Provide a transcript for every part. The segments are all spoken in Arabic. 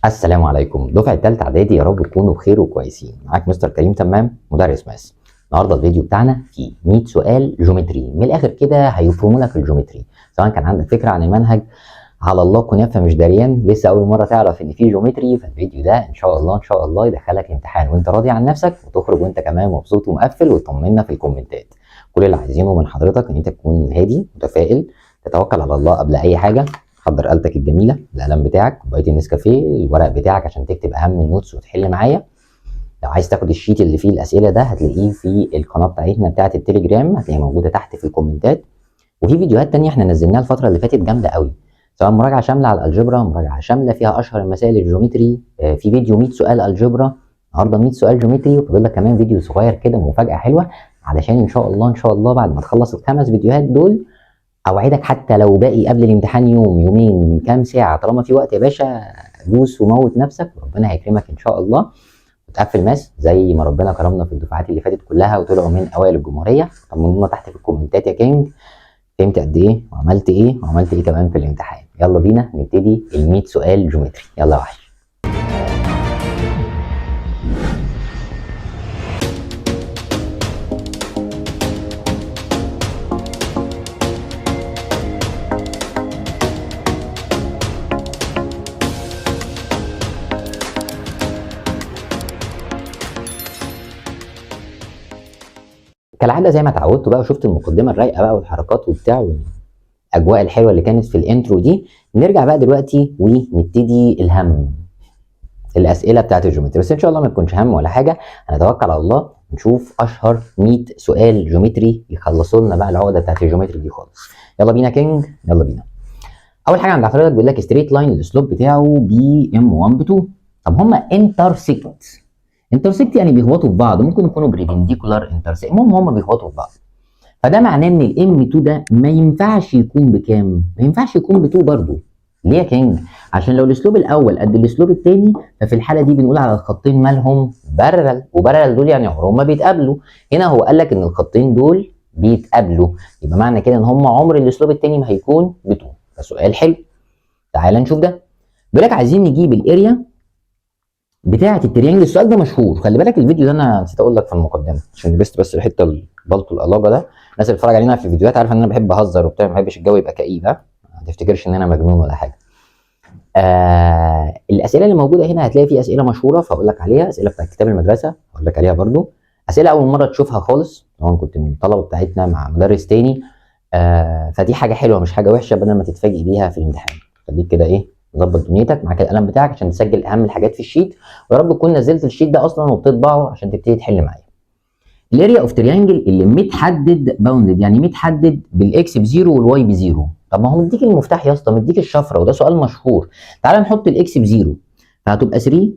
السلام عليكم دفعة تالتة اعدادي، يا رب تكونوا بخير وكويسين. معاك مستر كريم تمام مدرس ماس. النهارده الفيديو بتاعنا فيه 100 سؤال جيومتري، من الاخر كده هيفهموا لك الجيومتري، سواء كان عندك فكرة عن المنهج على الله كنافة مش دريان لسه اول مرة تعرف ان في جيومتري، فالفيديو ده ان شاء الله يدخلك الامتحان وانت راضي عن نفسك، وتخرج وانت كمان مبسوط ومقفل وتطمنا في الكومنتات. كل اللي عايزينه من حضرتك ان انت تكون هادي متفائل، تتوكل على الله قبل اي حاجة. حضر آلتك الجميلة، القلم بتاعك، كوباية النسكافيه، الورق بتاعك عشان تكتب أهم النوتس وتحل معايا. لو عايز تاخد الشيت اللي فيه الأسئلة ده هتلاقيه في القناة بتاعتنا بتاعة التليجرام، هتلاقيها موجودة تحت في الكومنتات. وفي فيديوهات تانية احنا نزلناها الفترة اللي فاتت جامدة قوي، سواء مراجعة شاملة على الألجبرا، مراجعة شاملة فيها أشهر المسائل الجيومتري، في فيديو 100 سؤال ألجبرا، النهارده 100 سؤال جيومتري، وفاضل لك كمان فيديو صغير كده مفاجأة حلوة، علشان إن شاء الله بعد ما تخلص الخمس فيديوهات دول اوعدك حتى لو باقي قبل الامتحان يوم يومين كام ساعه، طالما في وقت يا باشا دوس وموت نفسك وربنا هيكرمك ان شاء الله، وتقفل ماس زي ما ربنا كرمنا في الدفعات اللي فاتت كلها وطلعوا من اوائل الجمهوريه. طمنونا تحت في الكومنتات يا كينج، فهمت قد ايه وعملت ايه كمان في الامتحان. يلا بينا نبتدي ال 100 سؤال جيومتري، يلا يا وحش. كالعاده زي ما اتعودتوا بقى وشفت المقدمه الرايقه بقى والحركات وبتاع والاجواء الحلوه اللي كانت في الانترو دي، نرجع بقى دلوقتي ونبتدي الهم، الاسئله بتاعت الجيومتري. بس ان شاء الله ما تكونش هم ولا حاجه، هنتوكل على الله نشوف اشهر 100 سؤال جيومتري يخلصوا لنا بقى العقده بتاعت الجيومتري دي خالص. يلا بينا كينج، يلا بينا. اول حاجه عند حضرتك بيقول لك ستريت لاين الاسلوب بتاعه بي ام 1 ب 2. طب هما انترسكت يعني بيخبطوا في بعض، ممكن يكونوا بريبنديكولار انترسكت، المهم هما بيخبطوا في بعض. فده معناه ان الام 2 ده ما ينفعش يكون بكام؟ ما ينفعش يكون ب 2 برضه. ليه يا كينج؟ عشان لو الاسلوب الاول قد الاسلوب الثاني، ففي الحاله دي بنقول على الخطين مالهم بارلل، وبارلل دول يعني عمرهم ما بيتقابلوا. هنا هو قال لك ان الخطين دول بيتقابلوا، يبقى معنى كده ان هم عمر الاسلوب الثاني ما هيكون ب 2. ده سؤال حلو، تعال نشوف ده. بيقول لك عايزين نجيب الاريا بتاعه التريانجل. السؤال ده مشهور، خلي بالك الفيديو ده انا نسيت اقول لك في المقدمه عشان لبست بس الحته البلطو القلاجه ده. الناس اللي بتتفرج علينا في الفيديوهات عارفه ان انا بحب اهزر وبتاع، ما بحبش الجو يبقى كئيب، ها ما تفتكرش ان انا مجنون ولا حاجه. الاسئله اللي موجوده هنا هتلاقي في اسئله مشهوره فاقول لك عليها، اسئله بتاعت كتاب المدرسه هقول لك عليها برضو، اسئله اول مره تشوفها خالص لو انا كنت من الطلبه بتاعتنا مع مدرس تاني. فدي حاجه حلوه مش حاجه وحشه، بدل ما تتفاجئ بيها في الامتحان. خليك كده ايه، ظبط دنيتك معاك القلم بتاعك عشان تسجل اهم الحاجات في الشيت، ويا رب تكون نزلت الشيت ده اصلا وبتطبعه عشان تبتدي تحل معايا. الاريا اوف تريانجل اللي متحدد باوندد، يعني متحدد بالاكس بزيرو والواي بزيرو. طب ما هو مديك المفتاح يا اسطى، مديك الشفره، وده سؤال مشهور. تعال نحط الاكس بزيرو، فهتبقى 3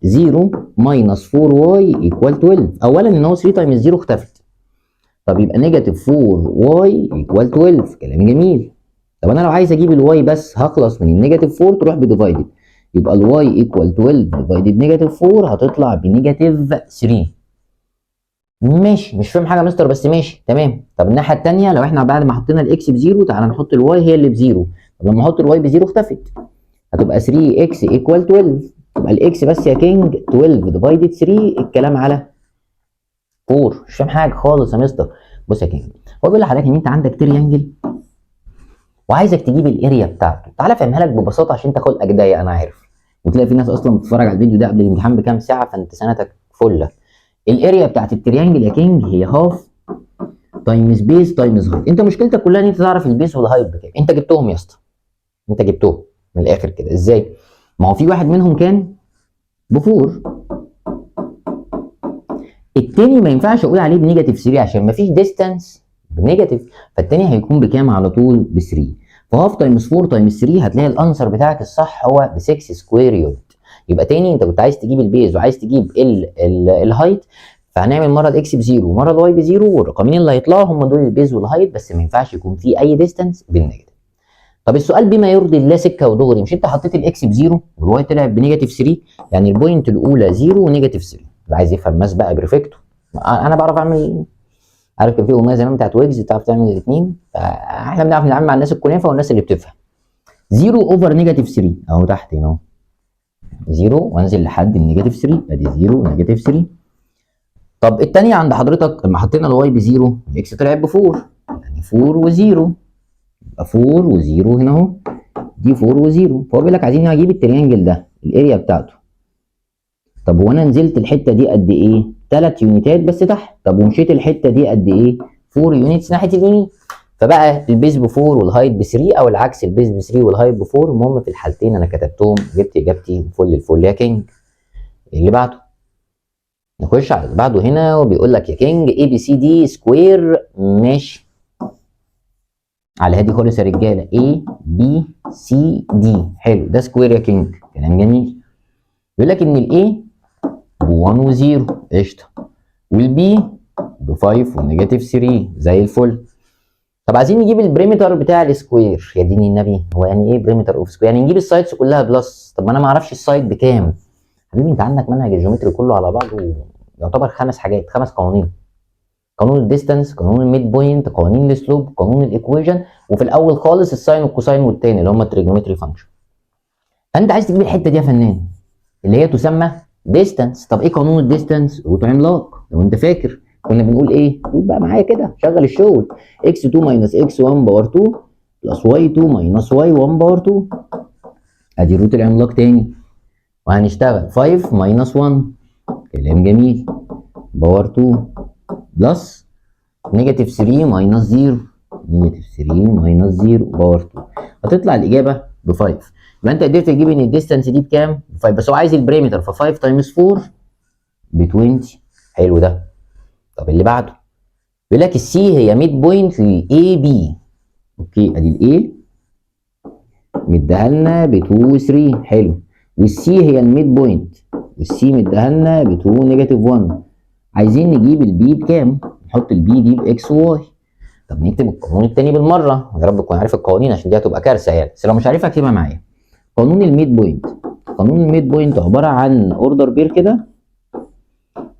0 ماينس 4 واي ايكوال 12. اولا ان هو 3 تايمز 0 اختفت، طب يبقى نيجاتيف 4 واي ايكوال 12. كلام جميل. طب انا لو عايز اجيب الواي بس هخلص من النيجاتيف 4 تروح بديفايدد، يبقى الواي ايكوال 12 ديفايدد نيجاتيف 4 هتطلع بنيجاتيف 3. ماشي، مش فاهم حاجه يا مستر بس ماشي تمام. طب الناحيه الثانيه لو احنا بعد ما حطينا الاكس بزيرو تعالى نحط الواي هي اللي بزيرو، طب لما احط الواي بزيرو اختفت، هتبقى 3 اكس ايكوال 12. يبقى الاكس بس يا كينج 12 ديفايدد 3 الكلام على 4. مش فاهم حاجه خالص يا مستر. بص يا كينج، هو بيقول لحضرتك ان انت عندك تريانجل وعايزك تجيب الاريا بتاعته. تعالى افهمها لك ببساطه عشان تاخد اجدايه، انا عارف وتلاقي في ناس اصلا بتتفرج على الفيديو ده قبل الامتحان بكام ساعه، فانت سنتك فله. الاريا بتاعت التريانجل يا كينج هي هاف تايمز بيز تايمز هايت. انت مشكلتك كلها ان انت تعرف البيز والهايت بكام. انت جبتهم يا اسطى، انت جبتهم من الاخر كده ازاي؟ ما هو في واحد منهم كان بفور، التاني ما ينفعش اقول عليه بنيجاتيف 3 عشان ما فيش ديستانس بنيجاتيف، فالتاني هيكون بكام على طول؟ ب 3. فهاف تايمز 4 تايمز 3 هتلاقي الانسر بتاعك الصح هو ب 6 سكوير يونت. يبقى تاني انت كنت عايز تجيب البيز وعايز تجيب الهايت، فهنعمل مره الاكس بزيرو ومره الواي بزيرو، والرقمين اللي هيطلعوا هم دول البيز والهايت، بس ما ينفعش يكون في اي ديستانس بالنيجاتيف. طب السؤال بما يرضي الله سكه ودغري، مش انت حطيت الاكس بزيرو والواي طلع بنيجاتيف 3، يعني البوينت الاولى 0 ونيجاتيف 3. اللي عايز يفهم ماس بقى بريفكتو، انا بعرف اعمل، عارف كان في اغنيه زمان بتاعت ويجز بتعرف تعمل الاثنين، فاحنا بنعرف نتعامل مع الناس الكنافه والناس اللي بتفهم. 0 اوفر نيجاتيف 3 اهو تحت هنا اهو، 0 وانزل لحد النيجاتيف 3، ادي 0 ونيجاتيف 3. طب الثانيه عند حضرتك لما حطينا الواي بزيرو الاكس طلعت ب 4، يعني 4 و0 يبقى 4 و0 هنا اهو، دي 4 و0. فهو بيقول لك عايزين نجيب التريانجل ده الاريا بتاعته. طب وانا نزلت الحته دي قد ايه؟ 3 يونيتات بس تحت. طب ومشيت الحته دي قد ايه؟ 4 يونيتس ناحيه اليمين. فبقى البيز ب 4 والهايت ب 3، او العكس البيز ب 3 والهايت ب 4. المهم في الحالتين انا كتبتهم، جبت اجابتي فل الفل يا كينج. اللي بعده نخش على اللي بعده هنا، وبيقول لك يا كينج اي بي سي دي سكوير. ماشي على هادي خالص يا رجاله، اي بي سي دي حلو، ده سكوير يا كينج، كلام جميل. بيقول لك ان الاي ب 1 و0 قشطه، والبي ب 5 ونيجاتيف 3 زي الفل. طب عايزين نجيب البريمتر بتاع السكوير. يا دين النبي، هو يعني ايه بريمتر اوف سكوير؟ يعني نجيب السايدز كلها بلس. طب ما انا ما اعرفش السايد بكام. حبيبي انت عندك منهج الجيومتري كله على بعضه يعتبر 5 حاجات، 5 قوانين: قانون الديستانس، قانون الميد بوينت، قوانين السلوب، قانون الايكويجن، وفي الاول خالص الساين والكوساين والتاني اللي هم التريجونومتري فانكشن. فانت عايز تجيب الحته دي يا فنان اللي هي تسمى ديستانس. طب ايه قانون الديستانس؟ روت عملاق. لو انت فاكر كنا بنقول ايه؟ قول بقى معايا كده، شغل الشغل. x2 minus x1 باور 2 بلس y2 minus y1 باور 2. ادي الروت العملاق تاني. وهنشتغل 5 minus 1، كلام جميل، باور 2 بلس نيجاتيف 3 minus 0، نيجاتيف 3 minus 0 باور 2. هتطلع الاجابه ب 5. يبقى انت قدرت تجيب ان الديستانس دي بكام؟ ب 5. بس هو عايز البريمتر، ف 5 تايمز 4 ب 20. حلو ده. طب اللي بعده بيقول لك السي هي ميد بوينت للاي بي. اوكي ادي الاي مديها لنا ب 2 و 3، حلو. والسي هي الميد بوينت، والسي مديها لنا ب 2 نيجاتيف 1. عايزين نجيب البي بكام؟ نحط البي دي باكس وواي. طب نكتب القانون التاني بالمره، يا رب تكون عارف القوانين عشان دي هتبقى كارثه يعني، بس لو مش عارفها اكتبها معايا. قانون الميد بوينت، قانون الميد بوينت عباره عن اوردر بير كده،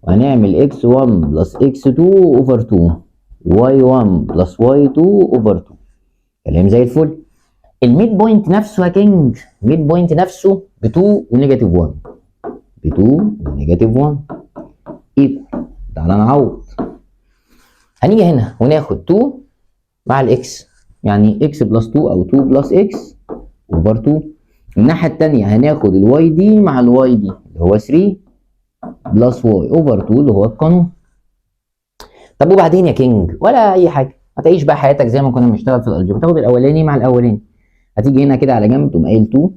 وهنعمل x1 بلس x2 اوفر 2 y1 بلس y2 اوفر 2. كلام زي الفل. الميد بوينت نفسه يا كينج، الميد بوينت نفسه ب 2 ونيجاتيف 1، ب 2 ونيجاتيف 1 ايكوال. تعالى نعوض. هنيجي هنا وناخد 2 مع الاكس، يعني x بلس 2 او 2 بلس x اوفر 2. الناحيه الثانيه هناخد الواي دي مع الواي دي اللي هو 3 بلس واي اوفر 2 اللي هو القانون. طب وبعدين يا كينج؟ ولا اي حاجه، هتعيش بقى حياتك زي ما كنا بنشتغل في الالجبر، تاخد الاولاني مع الاولاني. هتيجي هنا كده على جنب تقوم قايل 2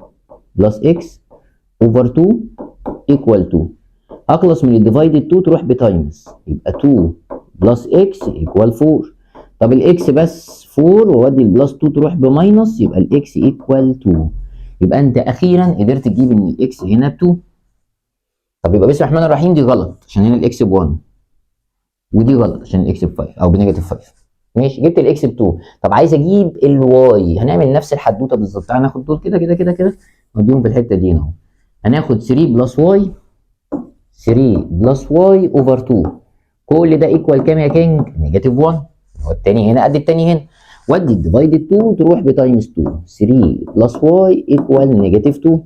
بلس اكس اوفر 2 ايكوال 2. اخلص من الديفايدد 2 تروح بتايمز، يبقى 2 بلس اكس ايكوال 4. طب الاكس بس 4 وودي البلس 2 تروح بماينس، يبقى الاكس ايكوال 2. يبقى انت اخيرا قدرت تجيب ان الاكس هنا ب 2. طب يبقى بسم الله الرحمن الرحيم دي غلط عشان هنا الاكس ب 1، ودي غلط عشان الاكس ب 5 او بنيجاتيف 5. ماشي جبت الاكس ب 2. طب عايز اجيب الواي، هنعمل نفس الحدوته بالظبط. تعالى ناخد دول كده كده كده كده نوديهم في الحته دي اهو. هناخد 3 بلس واي، 3 بلس واي اوفر 2. كل ده ايكوال كام يا كينج؟ نيجاتيف 1. هو التاني هنا قد التاني هنا، ودي الديفايدد 2 تروح بتايمز 2. 3 بلس واي ايكوال نيجاتيف 2.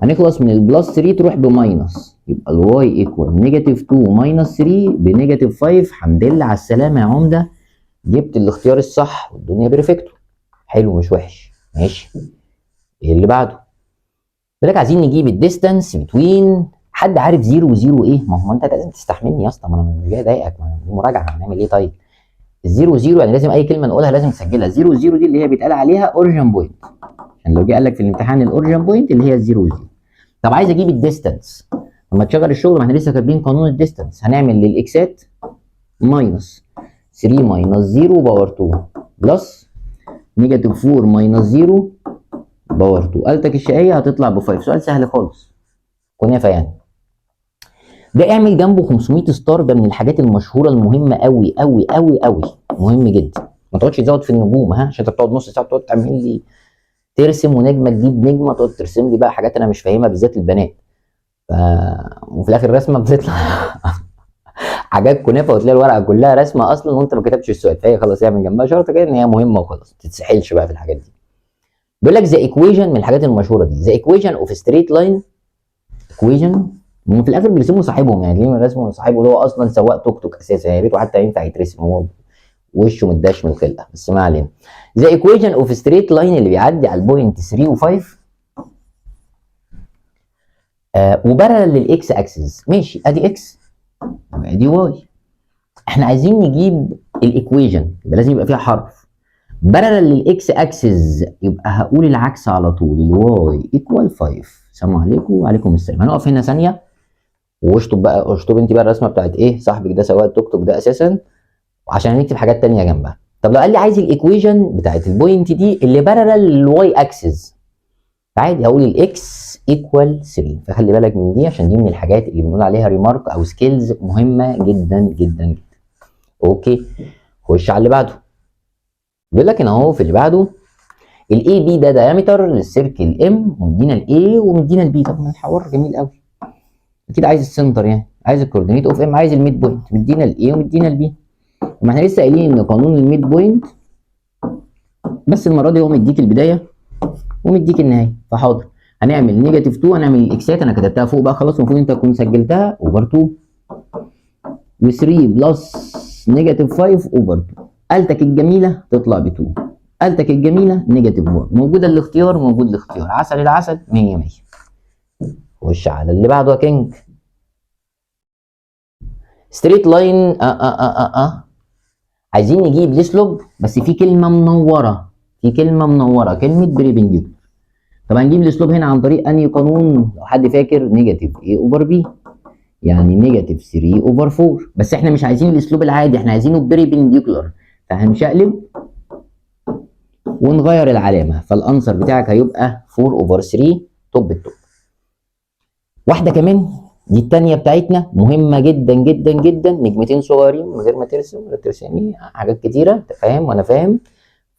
هنخلص من البلس 3 تروح بماينس، يبقى الواي ايكوال نيجاتيف 2 ماينس 3 بنيجاتيف 5. الحمد لله على السلامه يا عمده، جبت الاختيار الصح والدنيا بيرفكتو. حلو مش وحش. ماشي ايه اللي بعده؟ بيقول لك عايزين نجيب الديستانس بتوين. حد عارف 0 و0 ايه؟ ما هو انت لازم تستحملني يا اسطى، ما انا مش جاي اضايقك، ما دي مراجعه هنعمل ايه طيب؟ الزيرو زيرو يعني لازم اي كلمه نقولها لازم تسجلها. 0 0 دي اللي هي بيتقال عليها اوريجن بوينت، عشان لو جه قال لك في الامتحان الاوريجن بوينت اللي هي الزيرو زيرو. طب عايز اجيب الديستانس. لما تشغل الشغل، ما احنا لسه كاتبين قانون الديستانس، هنعمل للاكسات ماينس 3 ماينس 0 باور 2 بلس نيجاتيف 4 ماينس 0 باور 2. قالتك الشقيه هتطلع ب 5. سؤال سهل خالص، كنافه يعني. ده اعمل جنبه 500 ستار، ده من الحاجات المشهوره المهمه قوي قوي قوي قوي، مهم جدا. ما تقعدش تزود في النجوم، ها، عشان انت بتقعد نص ساعه بتقعد تعمل لي ترسم ونجمه تجيب نجمه، تقعد ترسم لي بقى حاجات انا مش فاهمها بالذات البنات. ف... وفي الاخر الرسمه بتطلع حاجات كنافه، وتلاقي الورقه كلها رسمه اصلا وانت ما كتبتش السؤال. فهي خلاص هي من جنبها شرطه كده ان هي مهمه وخلاص، ما تتسحلش بقى في الحاجات دي. بيقول لك ذا ايكويشن، من الحاجات المشهوره دي، ذا ايكويشن اوف ستريت لاين ايكويجن، هم في الاخر بيرسموا صاحبهم، يعني ليه رسموا صاحبه اللي هو اصلا سواق توك توك اساسا، يا ريته حتى ينفع يترسم، هو وشه متداش من الخلقه، بس ما علينا. ذا ايكويجن اوف ستريت لاين اللي بيعدي على البوينت 3 و5 وبارلل للاكس اكسس، ماشي ادي اكس وادي واي. احنا عايزين نجيب الايكويجن، يبقى لازم يبقى فيها حرف بارلل للاكس اكسس، يبقى هقول العكس على طول، الواي ايكوال 5. سلام عليكم وعليكم السلام. هنقف هنا ثانيه واشطب بقى، اشطب انت بقى الرسمه بتاعت ايه صاحبك ده سواق التوك توك ده اساسا، وعشان هنكتب حاجات تانية جنبها. طب لو قال لي عايز الايكويجن بتاعت البوينت دي اللي بارلل للواي اكسس، عادي هقول الاكس ايكوال 3. فخلي بالك من دي عشان دي من الحاجات اللي بنقول عليها ريمارك او سكيلز مهمه جدا جدا جدا. اوكي، خش على اللي بعده. بيقول لك هنا اهو في اللي بعده الاي بي ده دايمتر للسيركل ام، ومدينا الاي ومدينا البي. طب ما الحوار جميل قوي، اكيد عايز السنتر، يعني عايز الكوردينيت اوف ام، عايز الميد بوينت، مدينا الاي ومدينا البي. ما احنا لسه قايلين ان قانون الميد بوينت، بس المره دي هو مديك البدايه ومديك النهايه. فحاضر هنعمل نيجاتيف 2، هنعمل الاكسات انا كتبتها فوق بقى خلاص، المفروض انت تكون سجلتها، اوفر 2 و3 بلس نيجاتيف 5 اوفر 2. قالتك الجميله تطلع ب 2، قالتك الجميله نيجاتيف 1. موجوده الاختيار، موجود الاختيار، عسل العسل 100 100. خش على اللي بعده يا كينج. ستريت لاين عايزين نجيب السلوب، بس في كلمه منوره، في كلمه منوره، كلمه بريبنديكولار. طب هنجيب السلوب هنا عن طريق انهي قانون؟ لو حد فاكر نيجاتيف a اوفر b، يعني نيجاتيف 3 اوفر 4. بس احنا مش عايزين الاسلوب العادي، احنا عايزينه بريبنديكولار، فهنشقلب ونغير العلامه، فالانسر بتاعك هيبقى 4 اوفر 3 توب التوب. واحده كمان دي الثانيه بتاعتنا مهمه جدا جدا جدا، نجمتين صغيرين من غير ما ترسم ولا ترسمي حاجات كتيره، انت فاهم وانا فاهم.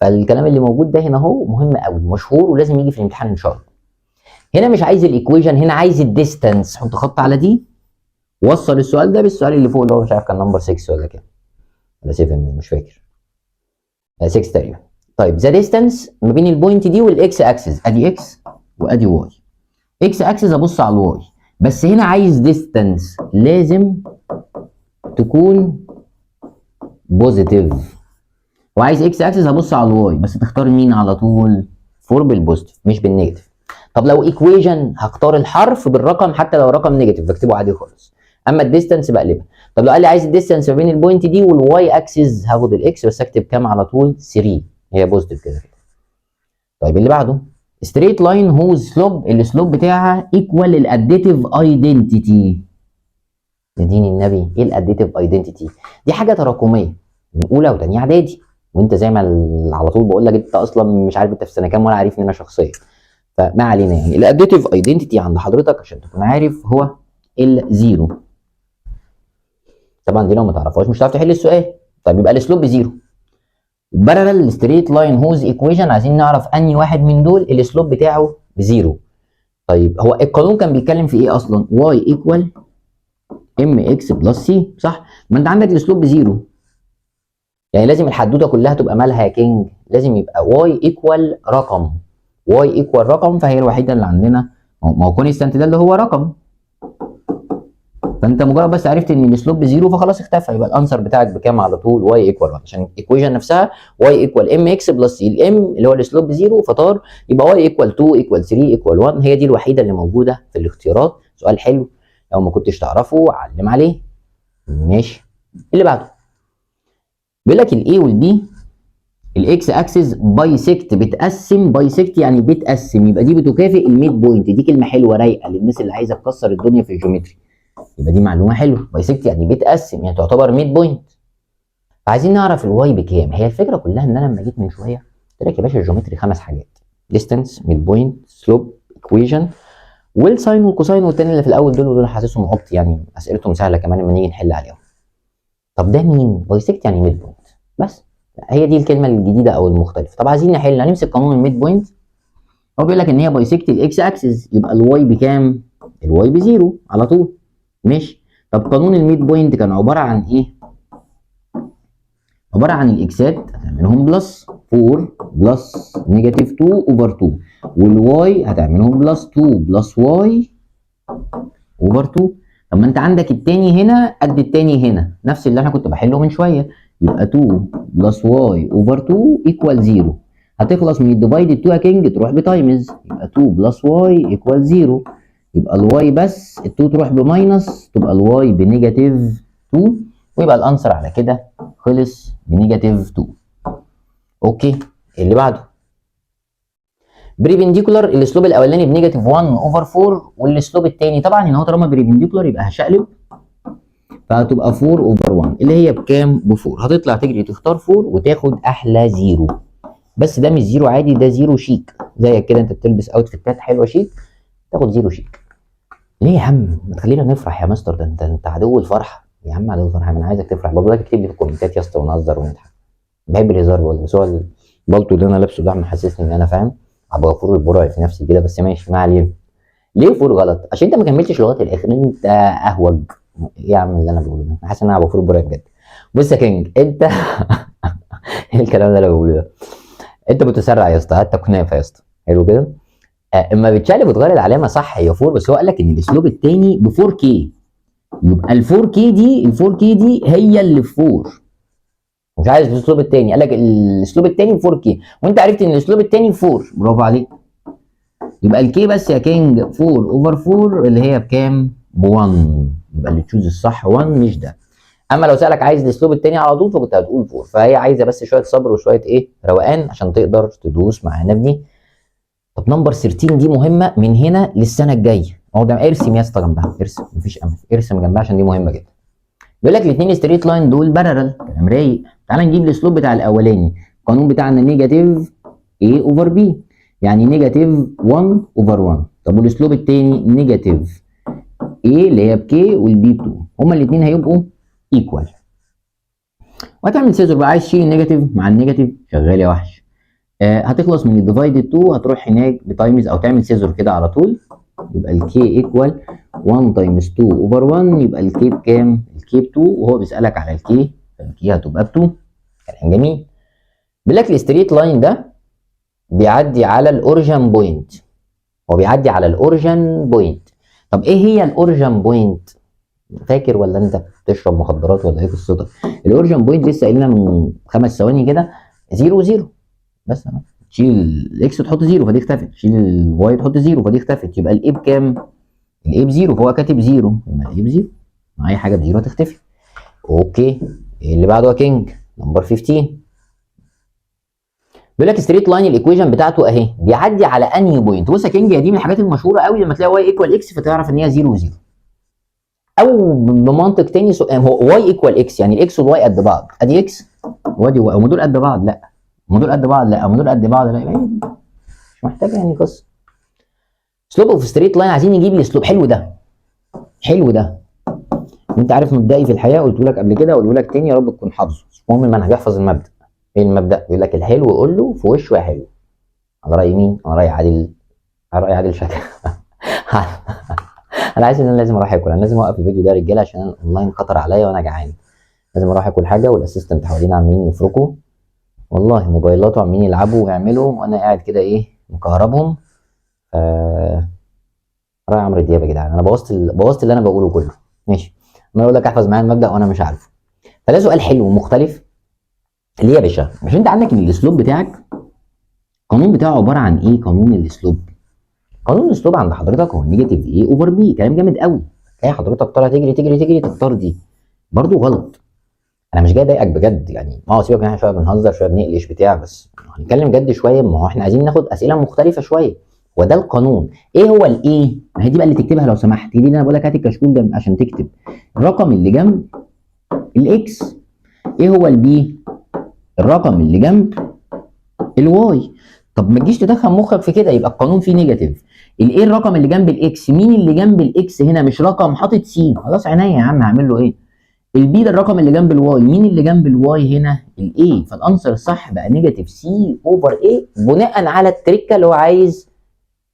فالكلام اللي موجود ده هنا اهو مهم قوي، مشهور ولازم يجي في الامتحان ان شاء الله. هنا مش عايز الايكويجن، هنا عايز الديستانس. حط خط على دي، وصل السؤال ده بالسؤال اللي فوق اللي هو مش عارف كان نمبر 6 ولا كام ولا 7، مش فاكر، 6 تقريبا. طيب ذا ديستانس ما بين البوينت دي والاكس اكسس، ادي اكس وادي واي. اكس اكسس ابص على الواي، بس هنا عايز ديستانس لازم تكون بوزيتيف، وعايز اكس اكسس هبص على الواي، بس تختار مين على طول؟ 4 بالبوزيتيف مش بالنيجاتيف. طب لو ايكويجن هختار الحرف بالرقم، حتى لو رقم نيجاتيف بكتبه عادي خالص، اما الديستانس بقلبها. طب لو قال لي عايز الديستانس ما بين البوينت دي والواي اكسس، هاخد الاكس بس اكتب كام على طول؟ 3، هي بوزيتيف كده. طيب اللي بعده ستريت لاين هوز سلوب، السلوب بتاعها ايكوال الاديتيف ايدنتيتي. يا دين النبي، ايه الاديتيف ايدنتيتي؟ دي حاجه تراكميه من اولى وثانيه اعدادي، وانت زي ما على طول بقول لك انت اصلا مش عارف انت في سنه كام ولا عارفني انا شخصيا، فما علينا. يعني الاديتيف ايدنتيتي عند حضرتك عشان تكون عارف هو الزيرو. طبعا دي لو ما تعرفهاش مش هتعرف تحل السؤال. طيب يبقى السلوب بزيرو. بارلل ستريت لاين هوز ايكويشن، عايزين نعرف انهي واحد من دول السلوب بتاعه بزيرو. طيب هو القانون كان بيتكلم في ايه اصلا؟ واي ايكوال ام اكس بلس سي، صح؟ ما انت عندك السلوب بزيرو، يعني لازم الحدوته كلها تبقى مالها يا كينج؟ لازم يبقى واي ايكوال رقم، واي ايكوال رقم، فهي الوحيده اللي عندنا. ما هو كونستانت ده اللي هو رقم، فانت مجرد بس عرفت ان السلوب بزيرو فخلاص اختفى، يبقى الانسر بتاعك بكام على طول؟ واي ايكوال 1، عشان الايكويشن نفسها واي ايكوال ام اكس بلس سي، الام اللي هو السلوب بزيرو فطار، يبقى واي ايكوال 2 ايكوال 3 ايكوال 1، هي دي الوحيده اللي موجوده في الاختيارات. سؤال حلو، لو ما كنتش تعرفه علم عليه. ماشي، اللي بعده بيقول لك الاي والبي الاكس اكسس بايسكت، بتقسم، بايسكت يعني بتقسم، يبقى دي بتكافئ الميد بوينت. دي كلمه حلوه رايقه للناس اللي عايزه تكسر الدنيا في الجيومتري، يبقى دي معلومه حلوه. بايسكت يعني بتقسم، يعني تعتبر ميد بوينت. فعايزين نعرف الواي بكام. هي الفكره كلها ان انا لما جيت من شويه قلت لك يا باشا الجيومتري 5 حاجات: ديستانس، ميد بوينت، سلوب، ايكويشن، والساين والكوساين والتاني اللي في الاول دول حاسسهم عبط، يعني اسئلتهم سهله كمان لما نيجي نحل عليهم. طب ده مين؟ بايسكت يعني ميد بوينت بس، هي دي الكلمه الجديده او المختلفه. طب عايزين نحل، هنمسك قانون الميد بوينت. هو بيقول لك ان هي بايسكت الاكس اكسس، يبقى الواي بكام؟ الواي بزيرو على طول. ماشي. طب قانون الميد بوينت كان عباره عن ايه؟ عباره عن الاكسات هتعملهم بلس 4 بلس نيجاتيف 2 اوفر 2، والواي هتعملهم بلس 2 بلس واي اوفر 2. طب ما انت عندك التاني هنا قد التاني هنا، نفس اللي انا كنت بحله من شويه، يبقى 2 بلس واي اوفر 2 ايكوال 0. هتخلص من الديفايد 2 يا كينج تروح بتايمز، يبقى 2 بلس واي ايكوال 0. يبقى الواي بس ال 2 تروح بماينس، تبقى الواي بنيجاتيف 2، ويبقى الانسر على كده خلص بنيجاتيف 2. اوكي اللي بعده بريبنديكولار، الاسلوب الاولاني بنيجاتيف 1 اوفر 4، والاسلوب الثاني طبعا هنا هو طالما بريبنديكولار يبقى هشقلب، فهتبقى 4 اوفر 1 اللي هي بكام؟ ب 4. هتطلع تجري تختار 4 وتاخد احلى زيرو، بس ده مش زيرو عادي، ده زيرو شيك زيك كده، انت بتلبس اوتفيتات حلوه شيك تاخد زيرو شيك. ليه يا عم؟ ما تخلينا نفرح يا مستر، ده انت عدو الفرحه يا عم، عدو الفرحه، انا عايزك تفرح. بقول لك اكتب لي في الكومنتات يا اسطى ونهزر ونضحك، بحب الهزار والله، بس هو البلطو اللي انا لابسه ده محسسني ان انا فاهم ابو غفور البرعي في نفسي كده، بس ماشي ما علينا. ليه فور غلط؟ عشان انت ما كملتش لغايه الاخر، انت اهوج. ايه يا عم اللي انا بقوله ده؟ انا حاسس ان انا ابو غفور البرعي بجد. بص يا كينج انت ايه الكلام اللي انا بقوله ده؟ انت متسرع يا اسطى، هات كنافه يا اسطى، حلو كده. اما بتشالي بتغير العلامه صح هي فور، بس هو قال لك ان الاسلوب الثاني ب 4 كي، يبقى ال 4 كي دي، ال 4 كي دي هي اللي في 4، مش عايز الاسلوب الثاني. قال لك الاسلوب الثاني ب 4 كي، وانت عرفت ان الاسلوب الثاني ب 4، برافو عليك. يبقى الكي بس يا كينج 4 اوفر 4 اللي هي بكام؟ ب 1، يبقى اللي تشوز الصح 1 مش ده. اما لو سالك عايز الاسلوب الثاني على طول فكنت هتقول 4، فهي عايزه بس شويه صبر وشويه ايه روقان عشان تقدر تدوس معانا بني. طب نمبر 13 دي مهمه من هنا للسنه الجايه، اهو ده ارسم يا اسطى جنبها، ارسم مفيش امل، ارسم جنبها عشان دي مهمه جدا. بيقول لك الاثنين ستريت لاين دول بارلل، كلام رايق. تعال نجيب الاسلوب بتاع الاولاني، القانون بتاعنا نيجاتيف A اوفر B، يعني نيجاتيف 1 اوفر 1. طب والاسلوب الثاني نيجاتيف A اللي هي بكي والبي 2، هما الاثنين هيبقوا ايكوال. وهتعمل سيزور بقى، عايز تشيل النيجاتيف مع النيجاتيف شغال يا وحش. هتخلص من الديفايد 2 هتروح هناك بتايمز او تعمل سيزور كده على طول، يبقى الكي ايكوال 1 تايمز 2 اوفر 1، يبقى الكي بكام؟ الكي ب 2، وهو بيسالك على الكي فالكي هتبقى ب 2. كلام جميل. بيقول لك الستريت لاين ده بيعدي على الاوريجن بوينت، هو بيعدي على الاوريجن بوينت. طب ايه هي الاوريجن بوينت؟ فاكر ولا انت بتشرب مخدرات ولا ايه قصتك؟ الاوريجن بوينت لسه قايلنا من 5 ثواني كده 0 0 بس. تشيل الاكس تحط 0 فدي اختفت، تشيل الواي تحط 0 فدي اختفت، يبقى الاي بكام؟ الاي ب 0، فهو كاتب 0 يبقى الاي ب 0، اي حاجه ب 0 هتختفي. اوكي اللي بعده يا كينج نمبر 15. بيقول لك ستريت لاين الايكويشن بتاعته اهي، بيعدي على انهي بوينت؟ بص يا كينج، دي من الحاجات المشهوره قوي، لما تلاقي واي ايكوال اكس فتعرف ان هي 0 0، او بمنطق تاني هو واي ايكوال اكس، يعني الاكس والواي قد بعض، ادي اكس وادي واي، هم دول قد بعض؟ لا. هم دول قد بعض؟ لا. هم دول قد بعض؟ لا. مش محتاجه يعني قصه. سلوب اوف ستريت لاين، عايزين نجيب الاسلوب. حلو ده، حلو ده، انت عارف مبدئي في الحياه، قلت لك قبل كده اقوله لك تاني يا رب تكون حافظه. المهم المنهج، احفظ المبدا. ايه المبدا؟ بيقول لك الحلو قول له في وشه يا حلو. على راي مين؟ على راي عادل، على راي عادل شكل. انا عايز ان انا لازم اروح اكل، انا لازم اوقف الفيديو ده يا رجاله عشان انا الاونلاين خطر عليا وانا جعان، لازم اروح اكل حاجه، والاسيستنت حوالينا عمالين يفركوا والله، موبايلاته عمالين يلعبوا ويعملوا، وانا قاعد كده ايه مكهربهم. راي عمرو دياب يا جدعان، انا بوظت اللي انا بقوله كله. ماشي، ما اقول لك احفظ معايا المبدا وانا مش عارفه. فده سؤال حلو ومختلف. ليه يا باشا؟ مش انت عندك ان الاسلوب بتاعك القانون بتاعه عباره عن ايه؟ قانون الاسلوب، قانون الاسلوب عند حضرتك هو نيجاتيف ايه اوفر بي. كلام جامد قوي. تلاقي حضرتك طالع تجري تجري تجري تختار دي، برضو غلط. انا مش جاي اضايقك بجد يعني، سيبك ان احنا شويه بنهزر شويه بنقلش بتاع، بس هنتكلم جد شويه، ما هو احنا عايزين ناخد اسئله مختلفه شويه، وده القانون. ايه هو الايه؟ ما هي دي بقى اللي تكتبها لو سمحت، دي اللي انا بقول لك هات الكشكول ده عشان تكتب الرقم اللي جنب الاكس. ايه هو البي؟ الرقم اللي جنب الواي. طب ما تجيش تدخل مخك في كده، يبقى القانون فيه نيجاتيف. الايه الرقم اللي جنب الاكس، مين اللي جنب الاكس هنا؟ مش رقم حاطط سي، خلاص عينيا يا عم هعمل له ايه. البي ده الرقم اللي جنب الواي، مين اللي جنب الواي هنا؟ الاي، فالانسر الصح بقى نيجاتيف سي اوفر اي، بناء على التركه اللي هو عايز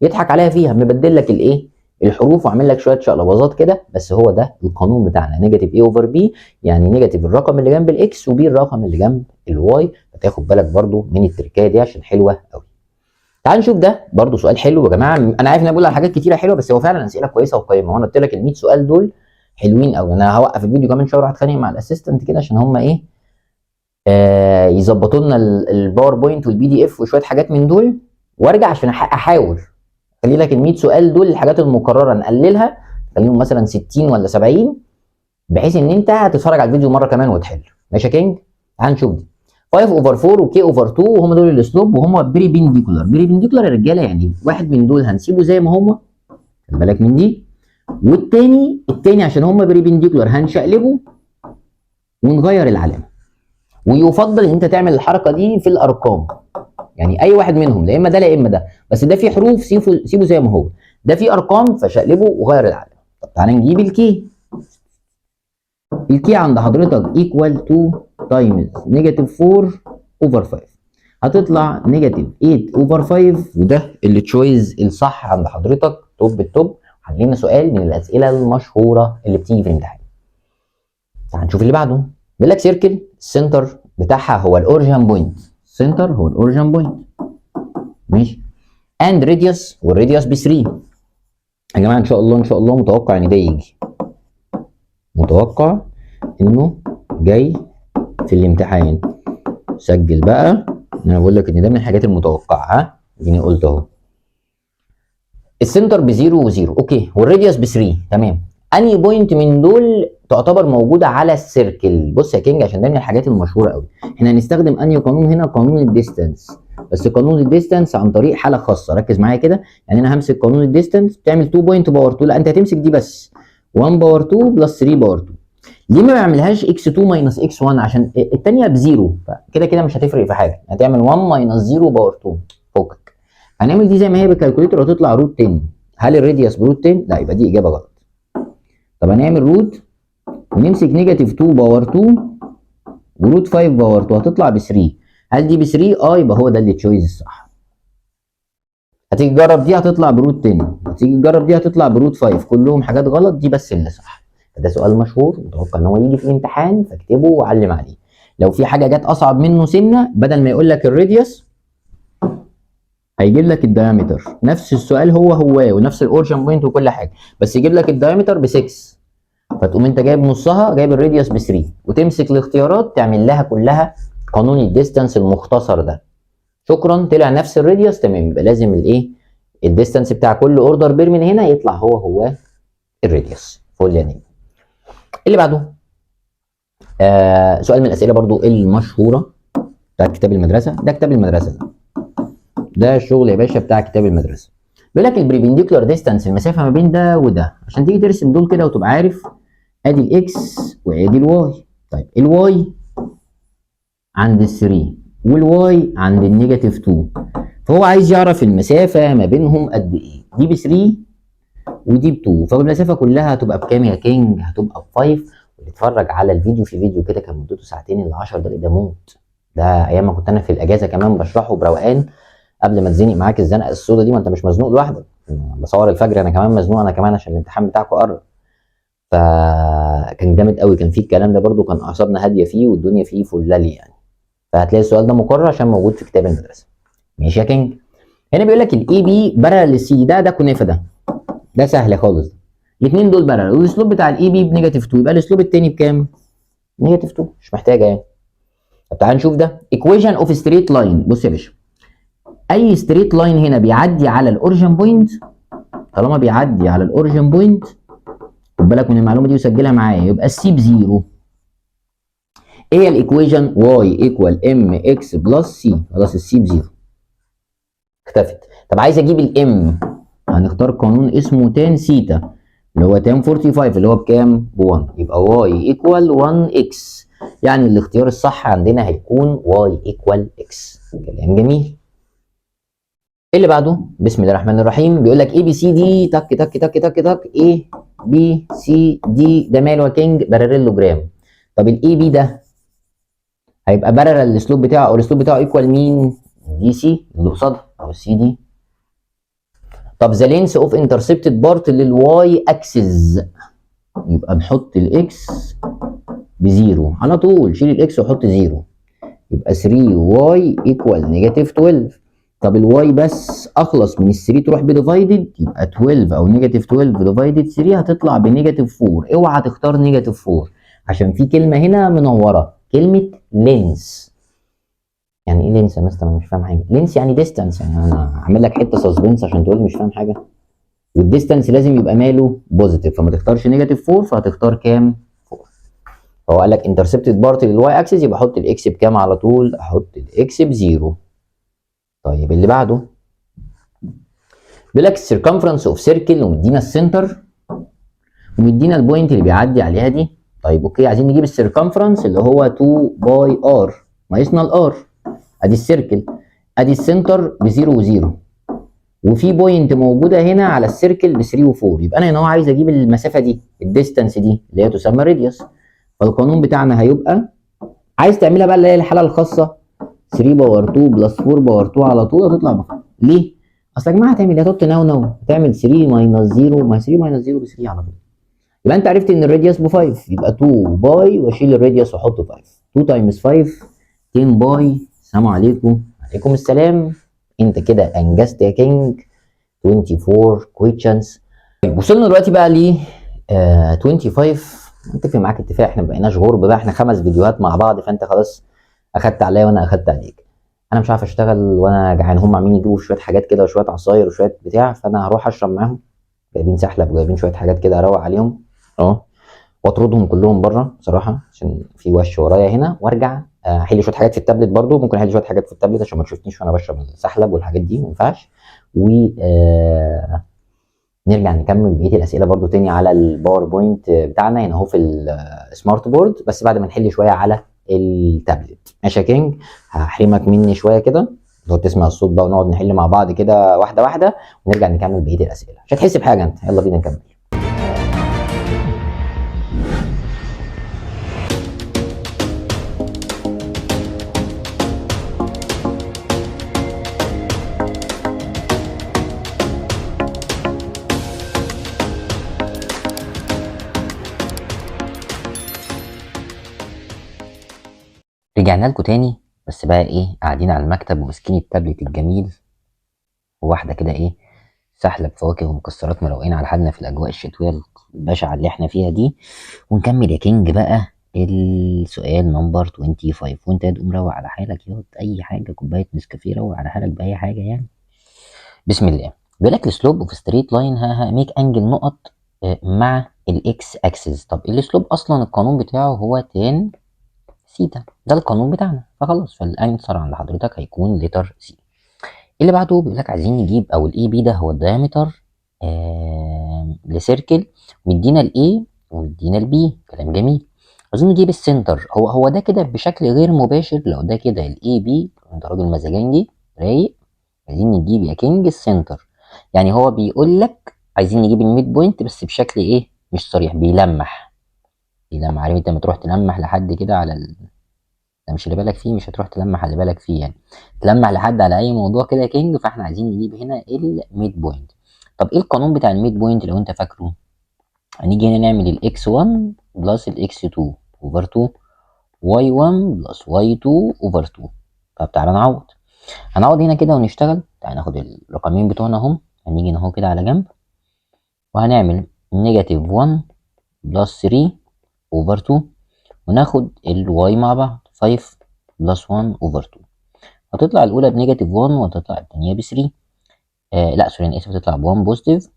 يضحك عليها فيها، مبدل لك الايه الحروف وعامل لك شويه شقلباظات كده، بس هو ده القانون بتاعنا، نيجاتيف اي اوفر بي، يعني نيجاتيف الرقم اللي جنب الاكس وبي الرقم اللي جنب الواي. فتاخد بالك برضو من التركايه دي عشان حلوه قوي. تعال نشوف ده برضو سؤال حلو يا جماعه. انا عارف ان انا بقول على حاجات كتيره حلوه، بس هو فعلا اسئله كويسه وقيمه. وانا قلت لك ال 100 سؤال دول حلوين قوي. انا هوقف الفيديو كمان شويه، اروح اتخانق مع الاسيستنت كده عشان هم ايه، يظبطوا لنا الباوربوينت والبي دي اف وشويه حاجات من دول، وارجع عشان احاول خلي لك ال 100 سؤال دول الحاجات المكرره نقللها، خليهم مثلا 60 ولا 70، بحيث ان انت هتتفرج على الفيديو مره كمان وتحل. ماشي يا كينج؟ تعال نشوف دي. 5 اوفر 4 وكي اوفر 2 وهم دول الاسلوب، وهم بريبنديكولار. بريبنديكولار يا رجاله يعني واحد من دول هنسيبه زي ما هم، خلي بالك من دي، والتاني عشان هم بريبنديكولار هنشقلبه ونغير العلامه. ويفضل ان انت تعمل الحركه دي في الارقام، يعني اي واحد منهم، لا اما ده لا اما ده، بس ده فيه حروف سيبه زي ما هو، ده فيه ارقام فشقلبه وغير العلامه. طب تعالى نجيب الكي. الكي عند حضرتك ايكوال تو تايمز نيجاتيف 4 اوفر 5، هتطلع نيجاتيف 8 اوفر 5، وده اللي تشويز الصح عند حضرتك توب التوب. حلينا سؤال من الاسئله المشهوره اللي بتيجي في الامتحان. تعال نشوف اللي بعده. بيقول لك سيركل السنتر بتاعها هو الاوريجن بوينت، السنتر هو الاوريجن بوينت، ماشي، اند راديوس، والراديوس ب 3. يا جماعه ان شاء الله ان شاء الله متوقع ان ده يجي، متوقع انه جاي في الامتحان. سجل بقى، انا بقول لك ان ده من الحاجات المتوقعه. ها اديني قلت اهو. السنتر بزيرو و0، اوكي، والراديوس ب 3، تمام. انهي بوينت من دول تعتبر موجوده على السيركل؟ بص يا كينج، عشان ده من الحاجات المشهوره قوي، احنا هنستخدم انهي قانون هنا؟ قانون الديستانس. بس قانون الديستانس عن طريق حاله خاصه، ركز معايا كده. يعني انا همسك قانون الديستانس بتعمل 2 بوينت باور 2، لا انت هتمسك دي بس 1 باور 2 بلس 3 باور 2. ليه ما بعملهاش اكس 2 ماينس اكس 1؟ عشان الثانيه بزيرو، فكده كده مش هتفرق في حاجه، هتعمل 1 ماينس 0 باور 2 فوقك. هنعمل دي زي ما هي بالكالكوليتر وتطلع روت 10. هل الراديوس بروت 10؟ لا، يبقى دي اجابه غلط. طب هنعمل روت ونمسك نيجاتيف 2 باور 2 وروت 5 باور 2، هتطلع ب 3. هل دي ب 3؟ يبقى هو ده اللي تشويز الصح. هتيجي تجرب دي هتطلع بروت 10، هتيجي تجرب دي هتطلع بروت 5، كلهم حاجات غلط، دي بس اللي صح. ده سؤال مشهور متوقع ان هو يجي في الامتحان، فاكتبه وعلم عليه. لو في حاجه جت اصعب منه سنه، بدل ما يقول لك الراديوس هيجيب لك الدايمتر. نفس السؤال هو ونفس الاوريجن بوينت وكل حاجه، بس يجيب لك الدايمتر ب 6، فتقوم انت جايب نصها، جايب الراديوس ب 3، وتمسك الاختيارات تعمل لها كلها قانون الديستانس المختصر ده. شكرا، طلع نفس الراديوس، تمام. يبقى لازم الايه، الديستانس بتاع كل اوردر بير من هنا يطلع هو الراديوس. فول يعني. اللي بعده سؤال من الاسئله برضو المشهوره بتاعت كتاب المدرسه. ده كتاب المدرسه، ده الشغل يا باشا بتاع كتاب المدرسه. بيقول لك البريبنديكولار ديستانس، المسافه ما بين ده وده، عشان تيجي ترسم دول كده وتبقى عارف ادي الاكس وادي الواي. طيب الواي عند ال 3 والواي عند النيجاتيف 2، فهو عايز يعرف المسافه ما بينهم قد ايه. دي ب 3 ودي ب 2، فالمسافه كلها هتبقى بكام يا كينج؟ هتبقى ب 5. ونتفرج على الفيديو، في فيديو كده كان مدته ساعتين الا 10 دقايق، ده موت. ده ايام ما كنت انا في الاجازه كمان بشرحه بروقان، قبل ما تزنق معاك الزنقه السودا دي. ما انت مش مزنوق لوحدك، بصور الفجر انا كمان مزنوق، انا كمان عشان الامتحان بتاعكم قرب. فكان جامد قوي، كان فيه الكلام ده برده، كان اعصابنا هاديه فيه والدنيا فيه فلالي يعني. فهتلاقي السؤال ده مكرر عشان موجود في كتاب المدرسه. ماشي يا كينج. هنا بيقول لك الاي بي بارل للسي، ده كنافه، ده سهل خالص. الاثنين دول بارل، والاسلوب بتاع الاي بي بنيجاتيف 2، يبقى الاسلوب الثاني بكام؟ نيجاتيف 2، مش محتاجه يعني. طب تعال نشوف ده ايكويشن اوف ستريت لاين. بص يا باشا، اي ستريت لاين هنا بيعدي على الاوريجن بوينت، طالما بيعدي على الاوريجن بوينت، خد بالك من المعلومه دي وسجلها معايا، يبقى السي بزيرو. ايه هي الايكويشن؟ واي ايكوال ام اكس بلس سي. خلاص السي بزيرو اختفت. طب عايز اجيب الام، هنختار قانون اسمه تان سيتا، اللي هو تان 45، اللي هو بكام؟ ب 1. يبقى واي ايكوال 1 اكس، يعني الاختيار الصح عندنا هيكون واي ايكوال اكس. كلام جميل. اللي بعده بسم الله الرحمن الرحيم. بيقول لك اي بي سي دي، تك تك تك تك تك، اي بي سي دي، ده ماله يا كينج؟ باراليلوجرام. طب الاي بي ده هيبقى بارالل الاسلوب بتاعه، او الاسلوب بتاعه ايكوال مين؟ دي سي اللي قصادها، او السي دي. طب ذا لينس اوف انترسبتد بارت للواي اكسس، يبقى نحط الاكس بزيرو على طول، شيل الاكس وحط زيرو، يبقى 3 واي ايكوال نيجاتيف 12. طب الواي بس اخلص من ال 3 تروح بديفايدد، يبقى 12 او نيجاتيف 12 ديفايدد 3 هتطلع بنيجاتيف 4. اوعى تختار نيجاتيف 4 عشان في كلمه هنا منوره، كلمه لينس. يعني ايه لينس يا مستر؟ انا مش فاهم حاجه. لينس يعني ديستانس، يعني انا هعمل لك حته سسبنس عشان تقول مش فاهم حاجه. والديستانس لازم يبقى ماله بوزيتيف، فما تختارش نيجاتيف 4، فهتختار كام؟ 4. فهو قال لك انترسبتد بارت للواي اكسس، يبقى احط الاكس بكام على طول؟ احط الاكس بزيرو. طيب اللي بعده بيقول لك السيركمفرنس اوف سيركل، ومدينا السنتر ومدينا البوينت اللي بيعدي عليها دي. طيب اوكي، عايزين نجيب السيركمفرنس اللي هو 2 باي ار ناقصنا الار. ادي السيركل، ادي السنتر بزيرو وزيرو، وفي بوينت موجوده هنا على السيركل ب 3 و4. يبقى انا هنا هو عايز اجيب المسافه دي، الديستانس دي اللي هي تسمى راديوس. فالقانون بتاعنا هيبقى، عايز تعملها بقى اللي هي الحاله الخاصه، 3 باور 2 بلس 4 باور 2 على طول هتطلع بخمسة. ليه؟ اصل يا جماعه هتعمل ايه؟ هتقعد تنونو تعمل 3 ماينس 0، ما 3 ماينس 0 ب 3 على طول. يبقى انت عرفت ان الراديوس ب 5، يبقى 2 باي واشيل الراديوس واحط 5. 2 تايمز 5 10 باي. السلام عليكم. وعليكم السلام. انت كده انجزت يا كينج 24 questions. طيب وصلنا دلوقتي بقى ل 25. اتفق معاك اتفاق، احنا ما بقيناش غرب بقى، احنا 5 فيديوهات مع بعض، فانت خلاص اخدت عليا وانا اخدت عليك. انا مش عارف اشتغل وانا جعان، هم عاملين يجيبوا شويه حاجات كده وشويه عصاير وشويه بتاع، فانا هروح اشرب معاهم. جايبين سحلب وجايبين شويه حاجات كده اروق عليهم واطردهم كلهم بره بصراحه عشان في وش ورايا هنا، وارجع احل شويه حاجات في التابلت برضو. ممكن احل شويه حاجات في التابلت عشان ما تشوفنيش وانا بشرب السحلب والحاجات دي، ما ينفعش. و نرجع نكمل بقيه الاسئله برضو تاني على الباوربوينت بتاعنا هنا اهو في السمارت بورد، بس بعد ما نحل شويه على التابلت. ماشي يا كينج؟ هحرمك مني شويه كده تقعد تسمع الصوت بقى، ونقعد نحل مع بعض كده واحده واحده، ونرجع نكمل بقيه الاسئله. مش هتحس بحاجه انت. يلا بينا نكمل. رجعنا لكم تاني، بس بقى ايه، قاعدين على المكتب وماسكين التابلت الجميل، وواحده كده ايه، سحلب فواكه ومكسرات مروقين على حالنا في الاجواء الشتويه البشعه اللي احنا فيها دي. ونكمل يا كينج بقى السؤال نمبر 25. وانت تقوم روق على حالك، ياض اي حاجه، كوبايه نسكافيه، روق على حالك باي حاجه يعني. بسم الله. بيقول لك السلوب اوف ستريت لاين ميك انجل نقط مع الاكس اكسس. طب السلوب اصلا القانون بتاعه هو تان سيتا، ده القانون بتاعنا، فخلاص فالانسر عند حضرتك هيكون لتر سي. اللي بعده بيقول لك عايزين نجيب، او الاي بي ده هو الدايمتر لسيركل، مدينا الاي ومدينا البي، كلام جميل. عايزين نجيب السنتر، هو ده كده بشكل غير مباشر. لو ده كده الاي بي، انت راجل مزاجنجي رايق، عايزين نجيب يا كينج السنتر. يعني هو بيقول لك عايزين نجيب الميد بوينت بس بشكل ايه، مش صريح، بيلمح. عارف انت لما تروح تلمح لحد كده على ده مش اللي بالك فيه، مش هتروح تلمح اللي بالك فيه يعني، تلمح لحد على اي موضوع كده يا كينج. فاحنا عايزين نجيب هنا الميد بوينت. طب ايه القانون بتاع الميد بوينت لو انت فاكره؟ هنيجي هنا نعمل الاكس 1 بلس الاكس 2 اوفر 2، واي 1 بلس واي 2 اوفر 2. طب تعالى نعوض. هنقعد هنا كده ونشتغل. تعالى ناخد الرقمين بتوعنا اهم، هنيجي هنا اهو كده على جنب، وهنعمل نيجاتيف 1 بلس 3 اوفر 2، وناخد الواي مع بعض 5 بلس 1 اوفر 2. هتطلع الاولى بنيجاتيف 1 وهتطلع الثانيه ب 3. لا سوري انا اسف، هتطلع ب 1 بوزيتيف.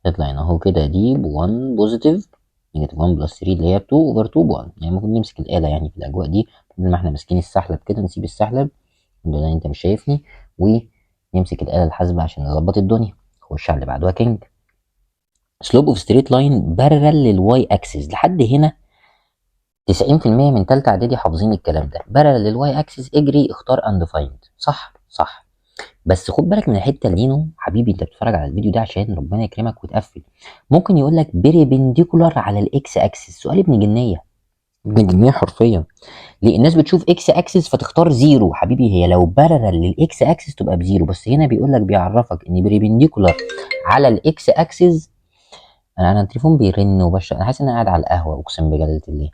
تطلع هنا اهو كده دي ب 1 بوزيتيف. نيجاتيف 1 بلس 3 اللي هي ب 2 اوفر 2 ب 1. يعني المفروض نمسك الاله يعني في الاجواء دي، بدل ما احنا ماسكين السحلب كده نسيب السحلب، ده انت مش شايفني، ونمسك الاله الحاسبه عشان نظبط الدنيا. خش على اللي بعدها كينج. سلوب اوف ستريت لاين بارلل للواي اكسس. لحد هنا 90% من تالتة اعدادي حافظين الكلام ده. بارلل للواي اكسس، اجري اختار اند فايند. صح صح، بس خد بالك من الحته اللي هنا حبيبي، انت بتتفرج على الفيديو ده عشان ربنا يكرمك وتقفل. ممكن يقول لك بريبنديكولار على الاكس اكسس. سؤال ابن جنيه، ابن جنيه حرفيا. ليه الناس بتشوف اكس اكسس فتختار زيرو؟ حبيبي هي لو بارلل للاكس اكسس تبقى بزيرو، بس هنا بيقول لك بيعرفك ان بريبنديكولار على الاكس اكسس. انا التليفون بيرن وبشر، انا حاسس ان انا قاعد على القهوه اقسم بجلاله الله.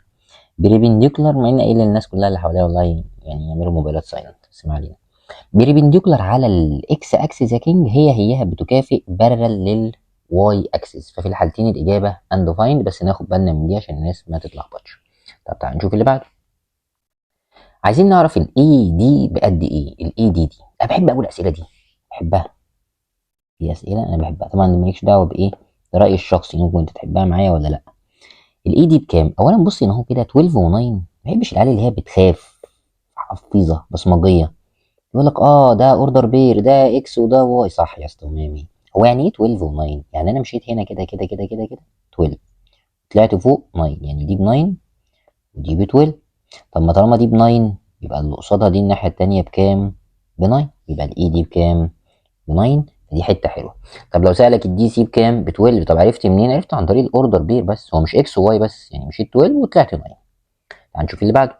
بريبنديكولار، مع ان قايل للناس كلها اللي حواليا والله يعني يعملوا موبايلات سايلنت، بس ما علينا. بريبنديكولار على الاكس اكسس يا كينج هي بتكافئ بارلل للواي اكسس، ففي الحالتين الاجابه اندفايند، بس ناخد بالنا من دي عشان الناس ما تتلخبطش. طب تعال نشوف اللي بعده. عايزين نعرف الاي دي بقد ايه. الاي دي انا بحب اقول الاسئله دي، بحبها، دي اسئله انا بحبها طبعا، مالكش دعوه بايه، ده رايي الشخصي، ممكن انت تحبها معايا ولا لا. الاي دي بكام؟ اولا بصي ان هو كده 12 و9، ما بحبش العيال اللي هي بتخاف، حفيظه بصمجيه، يقول لك اه ده اوردر بير، ده اكس وده واي. صح يا اسطى مامي، هو يعني ايه 12 و9؟ يعني انا مشيت هنا كده كده كده كده كده 12، طلعت فوق 9، يعني دي ب 9 ودي ب 12. طب ما طالما دي ب 9 يبقى اللي قصادها دي الناحيه التانيه بكام؟ ب 9، يبقى الاي دي بكام؟ ب 9. دي حته حلوه. طب لو سالك الدي سي بكام؟ ب 12. طب عرفت منين؟ عرفت عن طريق الاوردر بير، بس هو مش اكس وواي بس، يعني مشيت 12 وطلعت 9. هنشوف اللي بعده.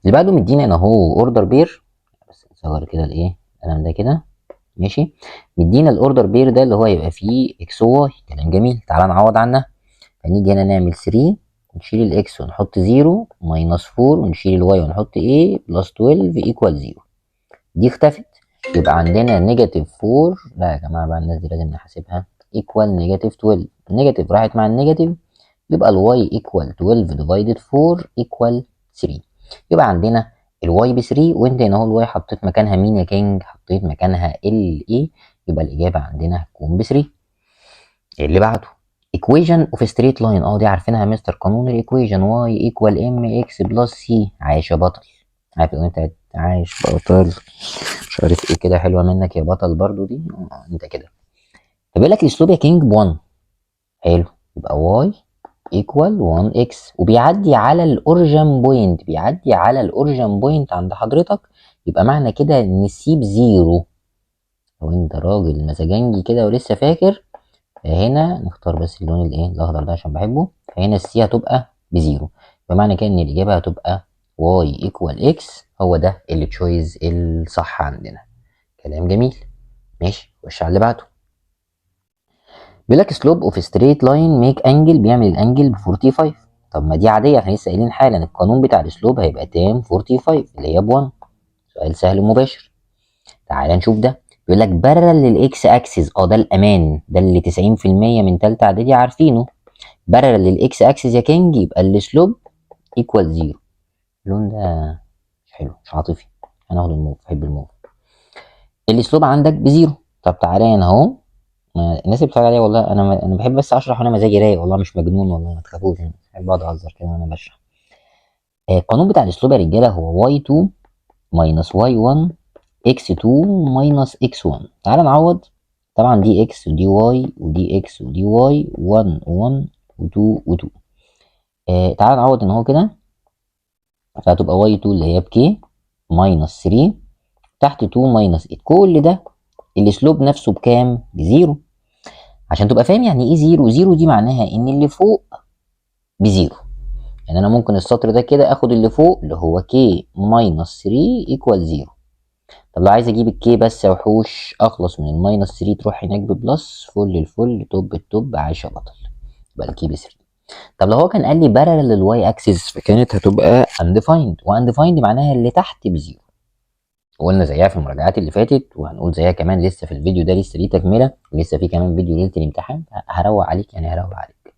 اللي بعده مدينا انا اهو اوردر بير، بس نصغر كده الايه الكلام ده كده، ماشي. مدينا الاوردر بير ده اللي هو يبقى فيه اكس وواي، كلام جميل. تعالى نعوض عنها. هنيجي هنا نعمل 3 ونشيل الاكس ونحط 0 ماينس 4 ونشيل الواي ونحط ايه بلس 12 ايكوال 0. دي اختفت، يبقى عندنا نيجاتيف 4. لا يا جماعه بقى الناس دي لازم نحاسبها. ايكوال نيجاتيف 12، النيجاتيف راحت مع النيجاتيف، يبقى الواي ايكوال 12 ديفايدد 4 ايكوال 3. يبقى عندنا الواي ب 3، وانت هنا اهو الواي حطيت مكانها مين يا كينج؟ حطيت مكانها ال اي، يبقى الاجابه عندنا هتكون ب 3. اللي بعده equation of straight line، دي عارفينها يا مستر، قانون الايكويشن y equal mx بلس c. عايش يا بطل، عارف الاغنيه بتاعت عايش بطل مش عارف ايه كده، حلوه منك يا بطل برضو دي، انت كده. طب يقول لك الاسلوب يا كينج ب 1، حلو، يبقى y equal 1x، وبيعدي على الاوريجن بوينت، بيعدي على الاوريجن بوينت عند حضرتك، يبقى معنى كده ان c بزيرو. لو انت راجل مزاجنجي كده ولسه فاكر، هنا نختار بس اللون الايه الاخضر ده عشان بحبه، فهنا السي هتبقى بزيرو، بمعنى كده ان الاجابه هتبقى واي ايكوال اكس، هو ده اللي تشويز الصح عندنا. كلام جميل، ماشي. خش على اللي بعده. بيقول لك سلوب اوف ستريت لاين ميك انجل، بيعمل الانجل ب 45. طب ما دي عاديه، احنا لسه قايلين حالا القانون بتاع السلوب هيبقى تان 45 اللي هي ب 1. سؤال سهل ومباشر. تعال نشوف ده. بيقول لك بارل للاكس اكسس، ده الامان، ده اللي 90% من ثالثه اعدادي عارفينه. بارل للاكس اكسس يا كينج، يبقى السلوب ايكوال 0. اللون ده مش حلو، مش عاطفي، هناخد الموف، بحب الموف. الاسلوب عندك بزيرو. طب تعالى هنا اهو، الناس اللي بتتفرج عليا والله انا بحب بس اشرح وانا مزاجي رايق، والله مش مجنون والله، ما تخافوش يعني، بحب اقعد اهزر كده وانا بشرح. القانون بتاع الاسلوب يا رجاله هو y2 ماينس y1 x2 ماينس x1. تعالى نعوض. طبعا دي x ودي y ودي x ودي y 1 و1 و2 و2. تعالى نعوض ان هو كده، فهتبقى y2 اللي هي بk ماينس 3 تحت 2 ماينس 8. كل ده الاسلوب نفسه بكام؟ بزيرو. عشان تبقى فاهم يعني ايه زيرو، زيرو دي معناها ان اللي فوق بزيرو. يعني انا ممكن السطر ده كده اخد اللي فوق اللي هو k ماينس 3 ايكوال 0. طب لو عايز اجيب الكي بس يا وحوش، اخلص من الماينس 3 تروح هناك ببلس، فل الفل توب التوب، عايش يا بطل، يبقى الكي ب 3. طب لو هو كان قال لي بارل للواي اكسس، فكانت هتبقى انديفايند، وانديفايند معناها اللي تحت بزيرو. وقلنا زيها في المراجعات اللي فاتت، وهنقول زيها كمان لسه في الفيديو ده، لسه ليه تكمله، ولسه في كمان فيديو ليله الامتحان، هروق عليك يعني هروق عليك.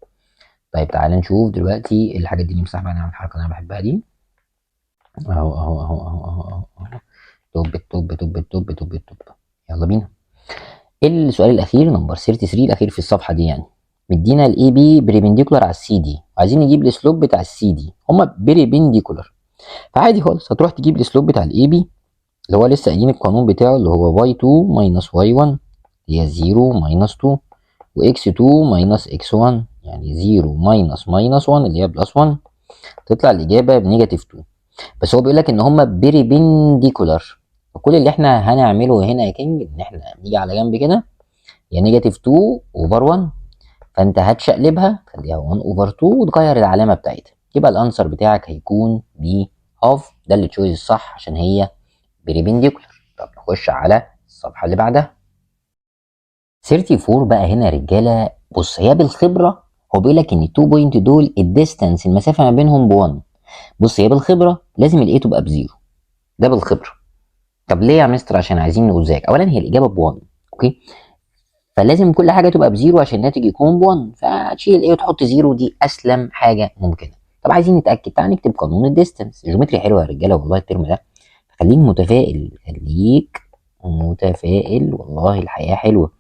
طيب تعالى نشوف دلوقتي الحاجات دي، نمسح بقى نعمل الحركه اللي انا بحبها دي، اهو. توب التوب توب التوب توب التوب. يلا بينا. السؤال الاخير نمبر 33 الاخير في الصفحه دي يعني. مدينا الاي بي بريبنديكولار على السي دي، وعايزين نجيب السلوب بتاع السي دي، هما بريبنديكولار، فعادي خالص هتروح تجيب السلوب بتاع الاي بي اللي هو لسه قايلين القانون بتاعه اللي هو y2 ماينس y1 هي 0 ماينس 2، وx2 ماينس x1 يعني 0 ماينس ماينس 1 اللي هي بلس 1، تطلع الاجابه بنيجاتيف 2. بس هو بيقول لك ان هما بريبنديكولار، فكل اللي احنا هنعمله هنا يا كينج ان احنا نيجي على جنب كده، يا نيجاتيف 2 اوفر 1، فانت هتشقلبها تخليها 1 اوفر 2 وتغير العلامه بتاعتها، يبقى الانسر بتاعك هيكون ب هاف، ده اللي تشويز الصح عشان هي بريبنديكولار. طب نخش على الصفحه اللي بعدها. 34 بقى هنا يا رجاله، بص هي بالخبره هو بيقول لك ان التو بوينت دول الديستانس المسافه ما بينهم ب1. بص هي بالخبره لازم الاي تبقى بزيرو، ده بالخبره. طب ليه يا مستر؟ عشان عايزين نقول ذاك. اولا هي الاجابه ب1، اوكي، فلازم كل حاجه تبقى بزيرو عشان الناتج يكون ب1، فتشيل الاي وتحط زيرو، دي اسلم حاجه ممكنه. طب عايزين نتاكد، تعال نكتب قانون الديستانس. الجيومتري حلوه يا رجاله والله الترم ده، خليك متفائل، خليك متفائل، والله الحياه حلوه.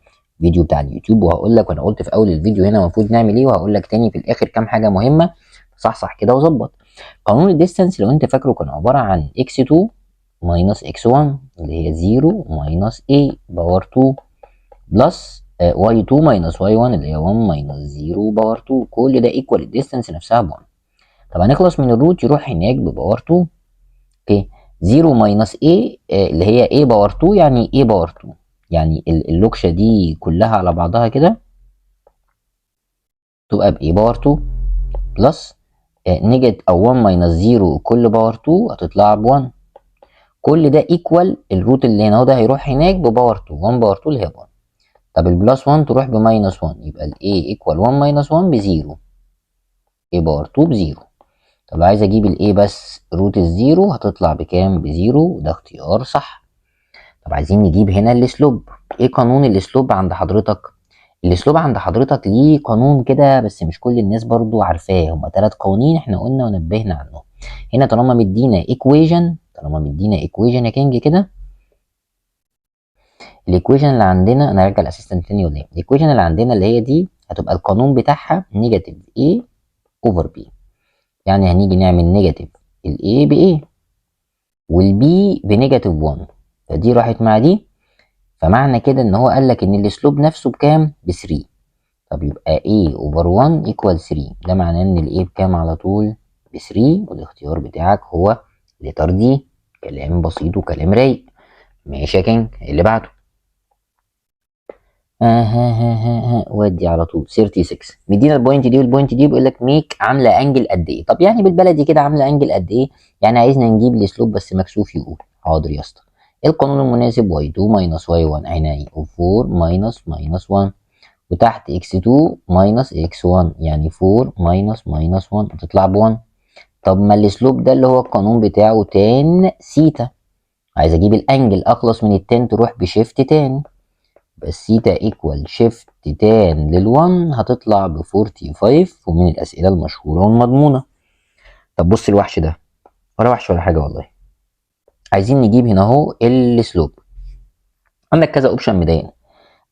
فيديو بتاع اليوتيوب، وهقول لك، وانا قلت في اول الفيديو هنا المفروض نعمل ايه، وهقول لك تاني في الاخر كام حاجه مهمه. صح كده وظبط. قانون الديستانس لو انت فاكره كان عباره عن x2 ماينس x1 اللي هي 0 ماينس a باور 2 بلس y2 ماينس y1 اللي هي 1 ماينس 0 باور 2. كل ده ايكوال الديستانس نفسها ب 1. طب هنخلص من الروت يروح هناك بباور 2. اوكي، 0 ماينس a اللي هي a باور 2 يعني a باور 2، يعني اللوكشه دي كلها على بعضها كده تبقى ب a باور 2 بلس نيجاتيف او 1 ماينس 0 كل باور 2 هتطلع ب 1. كل ده ايكوال الروت اللي هنا، وده هيروح هناك بباور 2، 1 باور 2 اللي هي 1. طب البلس 1 تروح بماينس 1، يبقى ال a ايكوال 1 ماينس 1 بزيرو، a باور 2 بزيرو. طب لو عايز اجيب ال a بس روت الزيرو هتطلع بكام؟ بزيرو، ده اختيار صح. طب عايزين نجيب هنا السلوب. ايه قانون السلوب عند حضرتك؟ الاسلوب عند حضرتك ليه قانون كده بس مش كل الناس برضو عارفاه. هما 3 قوانين احنا قلنا ونبهنا عنهم. هنا طالما مدينا ايكويجن، يا كينج كده، الايكويجن اللي عندنا، انا هرجع الاسيستنت تاني ولا ايه؟ الايكويجن اللي عندنا اللي هي دي هتبقى القانون بتاعها نيجاتيف a اوفر b. يعني هنيجي نعمل نيجاتيف ال a ب a وال b بنيجاتيف 1، فدي راحت مع دي، فمعنى كده ان هو قال لك ان الاسلوب نفسه بكام؟ ب 3. طب يبقى a over 1 equal 3، ده معناه ان ال a بكام على طول؟ ب 3، والاختيار بتاعك هو لتر دي. كلام بسيط وكلام رايق. ماشي يا كينج، اللي بعده. ودي على طول 36. مدينا البوينت دي والبوينت دي، بيقول لك ميك عامله انجل قد ايه. طب يعني بالبلدي كده عامله انجل قد ايه؟ يعني عايزنا نجيب الاسلوب بس مكسوف يقول. حاضر يا اسطى. إيه القانون المناسب؟ y2 ماينس y1 عيني و4 ماينس 1، وتحت x2 ماينس x1 يعني 4 ماينس 1 تطلع ب 1. طب ما الاسلوب ده اللي هو القانون بتاعه تان سيتا، عايز اجيب الانجل اخلص من التان تروح بشيفت تان، بس سيتا ايكوال شيفت تان لل1 هتطلع ب 45، ومن الاسئله المشهوره والمضمونه. طب بص الوحش ده، ولا وحش ولا حاجه والله. عايزين نجيب هنا اهو السلوب. عندك كذا اوبشن مضايقنا.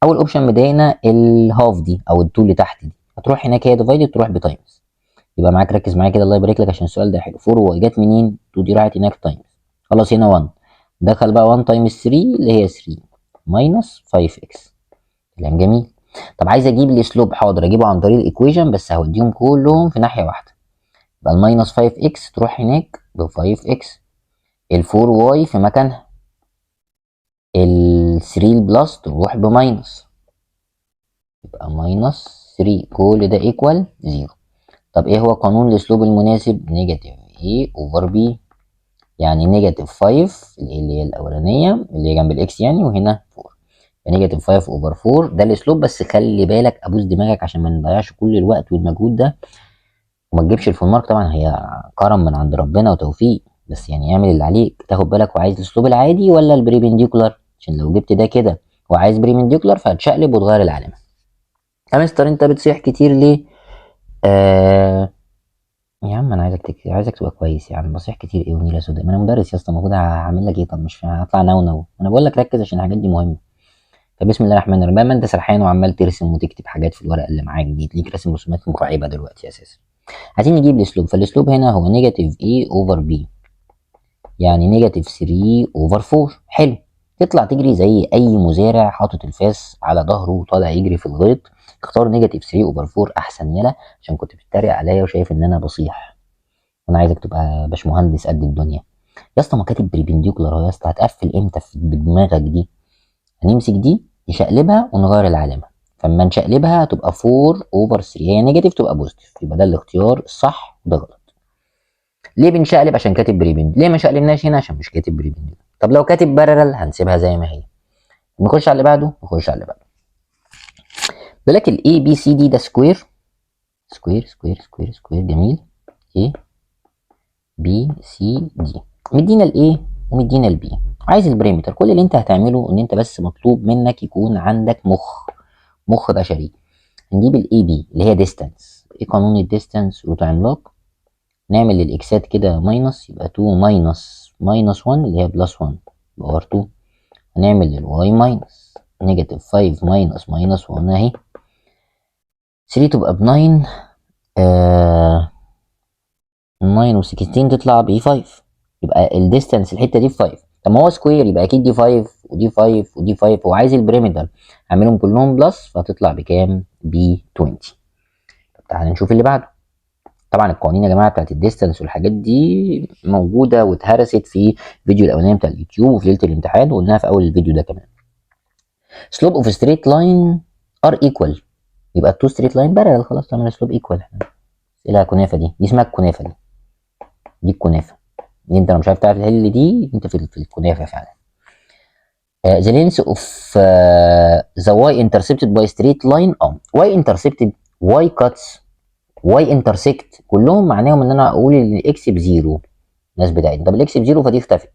اول اوبشن مضايقنا الهاف دي او التو اللي تحت دي، هتروح هناك هي ديفايدد تروح بتايمز. يبقى معاك، ركز معايا كده الله يبارك لك عشان السؤال ده حلو. 4 واي جت منين؟ 2 دي راحت هناك تايمز، خلاص هنا 1 دخل بقى 1 تايمز 3 اللي هي 3 ماينس 5 اكس. كلام جميل. طب عايز اجيب السلوب، حاضر اجيبه عن طريق الايكويشن بس هوديهم كلهم في ناحيه واحده. يبقى الماينس 5 اكس تروح هناك ب 5 اكس، ال 4 واي في مكانها، ال 3 البلس تروح بماينس، يبقى ماينس 3، كل ده ايكوال 0. طب ايه هو قانون الاسلوب المناسب؟ نيجاتيف a اوفر b، يعني نيجاتيف 5 اللي هي الاولانيه اللي هي جنب الاكس يعني، وهنا 4، نيجاتيف 5 اوفر 4 ده الاسلوب. بس خلي بالك، ابوس دماغك عشان ما نضيعش كل الوقت والمجهود ده وما تجيبش الفول مارك. طبعا هي كرم من عند ربنا وتوفيق، بس يعني اعمل اللي عليك. تاخد بالك وعايز الاسلوب العادي ولا البريبنديكولار، عشان لو جبت ده كده وعايز بريبنديكولار فهتشقلب وتغير العلامه. يا مستر انت بتصيح كتير ليه؟ يا عم انا عايزك تبقى كويس يا عم. بصيح كتير ايه ونيله سوداء؟ ما انا مدرس يا اسطى، المفروض هعمل لك ايه؟ طب مش هطلع نونو؟ انا بقول لك ركز عشان الحاجات دي مهمه. فبسم الله الرحمن الرحيم. ما انت سرحان وعمال ترسم وتكتب حاجات في الورقه اللي معاك دي، تليك راسم رسومات مرعبه دلوقتي اساسا. عايزين نجيب الاسلوب، فالاسلوب هنا هو نيجاتيف a اوفر b، يعني نيجاتيف 3 اوفر 4. حلو. تطلع تجري زي اي مزارع حاطط الفاس على ظهره وطالع يجري في الغيط. اختار نيجاتيف 3 اوفر 4 احسن يلا، عشان كنت بتتريق عليا وشايف ان انا بصيح. انا عايزك تبقى باشمهندس قد الدنيا يا اسطى. ما كاتب بريبنديكولار اهو يا اسطى، هتقفل امتى بدماغك دي؟ هنمسك دي نشقلبها ونغير العلامه، فاما نشقلبها تبقى 4 اوفر 3، هي نيجاتيف تبقى بوزيتيف، يبقى ده الاختيار الصح وده غلط. ليه بنشقلب؟ عشان كاتب بريبند. ليه ما شقلبناش هنا؟ عشان مش كاتب بريبند. طب لو كاتب بارلل هنسيبها زي ما هي. نخش على اللي بعده. نخش على اللي بعده. بيقول لك الاي بي سي دي ده سكوير سكوير سكوير سكوير سكوير. جميل. A B C D. مدينا ال A ومدينا ال B. عايز البريمتر. كل اللي انت هتعمله ان انت بس مطلوب منك يكون عندك مخ بشري. هنجيب ال AB اللي هي ديستانس. ايه قانون الديستانس؟ روت عملاق. نعمل للاكسات كده ماينس، يبقى 2 ماينس 1 اللي هي بلس 1 باور 2. هنعمل للواي ماينس نيجاتيف 5 ماينس 1 اهي. 3 تبقى ب 9. 9 و 16 تطلع ب 5. يبقى الديستانس الحته دي ب 5. طب ما هو سكوير يبقى اكيد دي 5 ودي 5 ودي 5. هو عايز البريمتر، هعملهم كلهم بلس فهتطلع بكام؟ ب 20. طب تعالى نشوف اللي بعده. طبعا القوانين يا جماعه بتاعت الديستانس والحاجات دي موجوده واتهرست في الفيديو الاولاني بتاع اليوتيوب وفي ليله الامتحان، وقلناها في اول الفيديو ده كمان. سلوب اوف ستريت لاين ار ايكوال. يبقى التو ستريت لاين بارلل، خلاص تعمل سلوب ايكوال. اسئله كنافه دي اسمها الكنافه دي الكنافه دي. انت لو مش عارف تعرف تحل دي انت في الكنافه فعلا. the length of the y intercepted by straight line y intercepted y cuts y intersect كلهم معناهم ان انا اقول ان الاكس بزيرو. الناس بتاعتنا طب الاكس بزيرو فدي اختفت.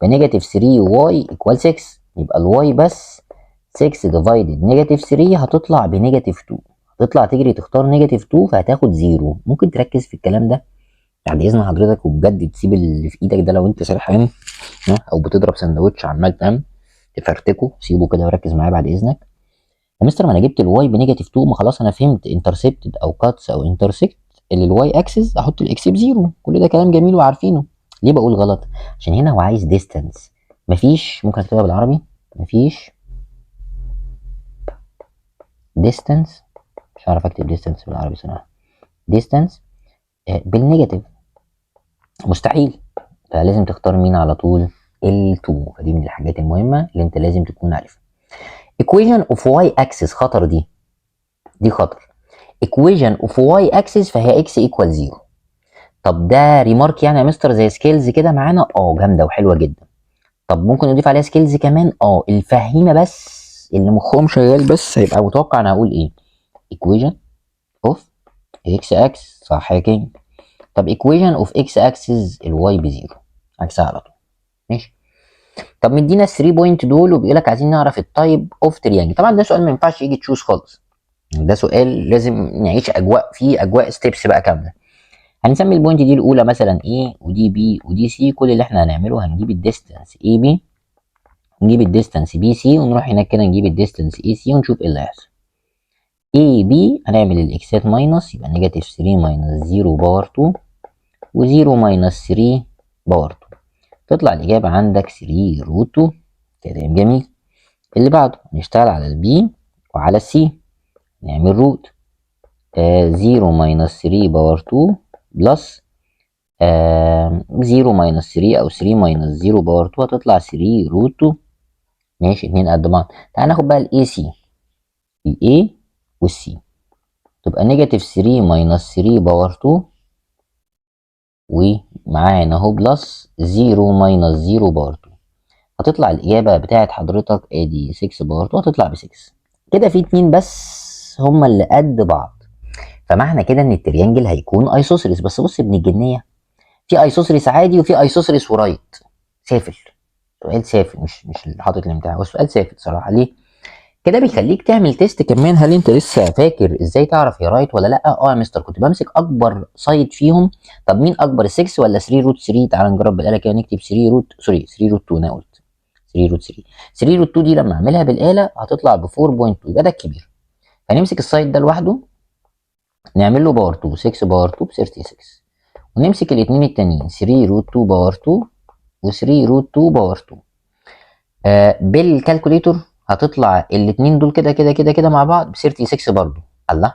بنيجاتيف 3 واي ايكوال 6. يبقى الواي بس 6 ديفايدد نيجاتيف 3 هتطلع بنيجاتيف 2. هتطلع تجري تختار نيجاتيف 2 فهتاخد زيرو. ممكن تركز في الكلام ده بعد اذن حضرتك وبجد تسيب اللي في ايدك ده لو انت سرحان او بتضرب سندوتش عمال تنام تفرتكه، سيبه كده وركز معايا بعد اذنك. يا مستر ما انا جبت الواي بنيجاتيف 2، ما خلاص انا فهمت انترسبتد او كاتس او انترسكت اللي الواي اكسس احط الاكس بزيرو. كل ده كلام جميل وعارفينه. ليه بقول غلط؟ عشان هنا هو عايز ديستانس. مفيش، ممكن اكتبها بالعربي، مفيش ديستانس. مش هعرف اكتب ديستانس بالعربي صراحه. ديستانس بالنيجاتيف مستحيل. فلازم تختار مين على طول؟ L2. فدي من الحاجات المهمه اللي انت لازم تكون عارفها. equation of y axis خطر دي خطر. equation of y axis فهي x equal 0. طب ده ريمارك يعني يا مستر زي سكيلز كده معانا؟ جامده وحلوه جدا. طب ممكن نضيف عليها سكيلز كمان؟ الفهيمه بس اللي مخهم شغال بس هيبقى متوقع انا هقول ايه. equation of x axis صح يا كينج. طب equation of x axis الواي بزيرو عكسها على طول. ماشي. طب مدينا ال 3 بوينت دول وبيقول لك عايزين نعرف التايب اوف تريانجل. طبعا ده سؤال ما ينفعش يجي تشوز خالص. ده سؤال لازم نعيش اجواء فيه، اجواء ستيبس بقى كامله. هنسمي البوينت دي الاولى مثلا A ودي B ودي C. كل اللي احنا هنعمله هنجيب الديستانس AB ونجيب الديستانس BC ونروح هناك كده نجيب الديستانس AC ونشوف ايه اللي هيحصل. AB هنعمل الاكسات ماينس، يبقى نيجاتيف 3 ماينس 0 باور 2 و0 ماينس 3 باور 2. تطلع الإجابة عندك 3 روت 2. كلام جميل. اللي بعده نشتغل على البي وعلى السي. نعمل روت 0 ماينس 3 باور 2 بلس 0 ماينس 3 أو 3 ماينس 0 باور 2 هتطلع 3 روت 2. ماشي، اتنين قد بعض. تعال ناخد بقى الاي سي. الاي والسي تبقى نيجاتيف 3 ماينس 3 باور 2 ومعانا اهو بلس 0 ماينس 0 باور 2. هتطلع الإجابة بتاعت حضرتك ادي 6 باور 2 هتطلع ب 6. كده في اتنين بس هما اللي قد بعض، فمعنى كده ان التريانجل هيكون ايسوسيلس. بس بص ابن الجنية، في ايسوسيلس عادي وفي ايسوسيلس ورايت. سافل. سؤال سافل، مش اللي حاطط الامتحان، هو السؤال سافل صراحة. ليه؟ كده بيخليك تعمل تيست كمان. هل انت لسه فاكر ازاي تعرف هي رايت ولا لا؟ يا مستر كنت بمسك اكبر سايد فيهم. طب مين اكبر، 6 ولا 3 روت 3؟ تعال نجرب بالآلة كده. نكتب 3 روت 2. انا قلت 3 روت 3. 3 روت 2 دي لما اعملها بالآلة هتطلع ب 4.2، يبقى ده الكبير. فنمسك السايد ده لوحده نعمل له باور 2. 6 باور 2 ب 36. ونمسك الاثنين التانيين 3 روت 2 باور 2 و 3 روت 2 باور 2. بالكالكوليتور هتطلع الاثنين دول كده كده كده كده مع بعض ب 36 برضه. الله،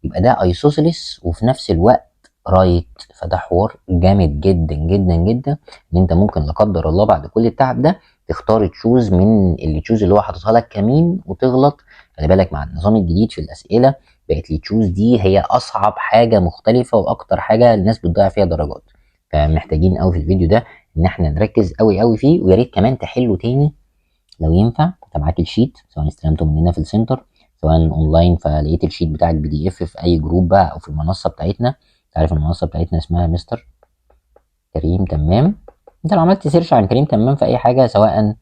يبقى ده ايسوسيلس وفي نفس الوقت رايت. فده حوار جامد جدا جدا جدا ان انت ممكن لا قدر الله بعد كل التعب ده تختار تشوز من التشوز اللي هو حاططها لك كمين وتغلط. خلي بالك مع النظام الجديد في الاسئله بقت التشوز دي هي اصعب حاجه مختلفه واكتر حاجه الناس بتضيع فيها درجات. فمحتاجين قوي في الفيديو ده ان احنا نركز قوي قوي فيه، ويا ريت كمان تحله تاني لو ينفع. انت معاك الشيت سواء استلمته مننا في السنتر سواء اونلاين، فلقيت الشيت بتاع البي دي اف في اي جروب بقى او في المنصه بتاعتنا. عارف المنصه بتاعتنا اسمها مستر كريم تمام. انت لو عملت سيرش عن كريم تمام في اي حاجه، سواء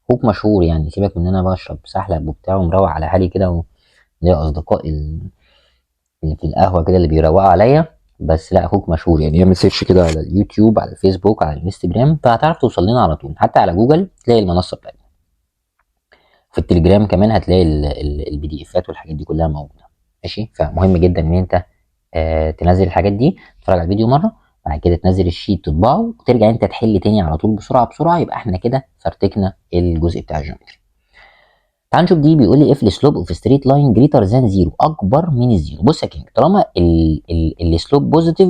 اخوك مشهور يعني، سيبك من ان انا بشرب سحلب وبتاع ومروق على حالي كده، وليا اصدقائي اللي في القهوه كده اللي بيروقوا عليا، بس لا اخوك مشهور يعني. اعمل سيرش كده على اليوتيوب، على الفيسبوك، على الانستجرام، فهتعرف توصل لنا على طول. حتى على جوجل تلاقي المنصه بتاعتنا، في التليجرام كمان هتلاقي البي دي افات والحاجات دي كلها موجوده. ماشي، فمهم جدا ان انت تنزل الحاجات دي، تتفرج على الفيديو مره، بعد كده تنزل الشيت تطبعه وترجع انت تحل تاني على طول بسرعه بسرعه. يبقى احنا كده فرتكنا الجزء بتاع الجيومتري. تعال نشوف دي. بيقول لي اف السلوب اوف ستريت لاين جريتر ذان زيرو، اكبر من الزيرو. بص يا كينج، طالما السلوب بوزيتيف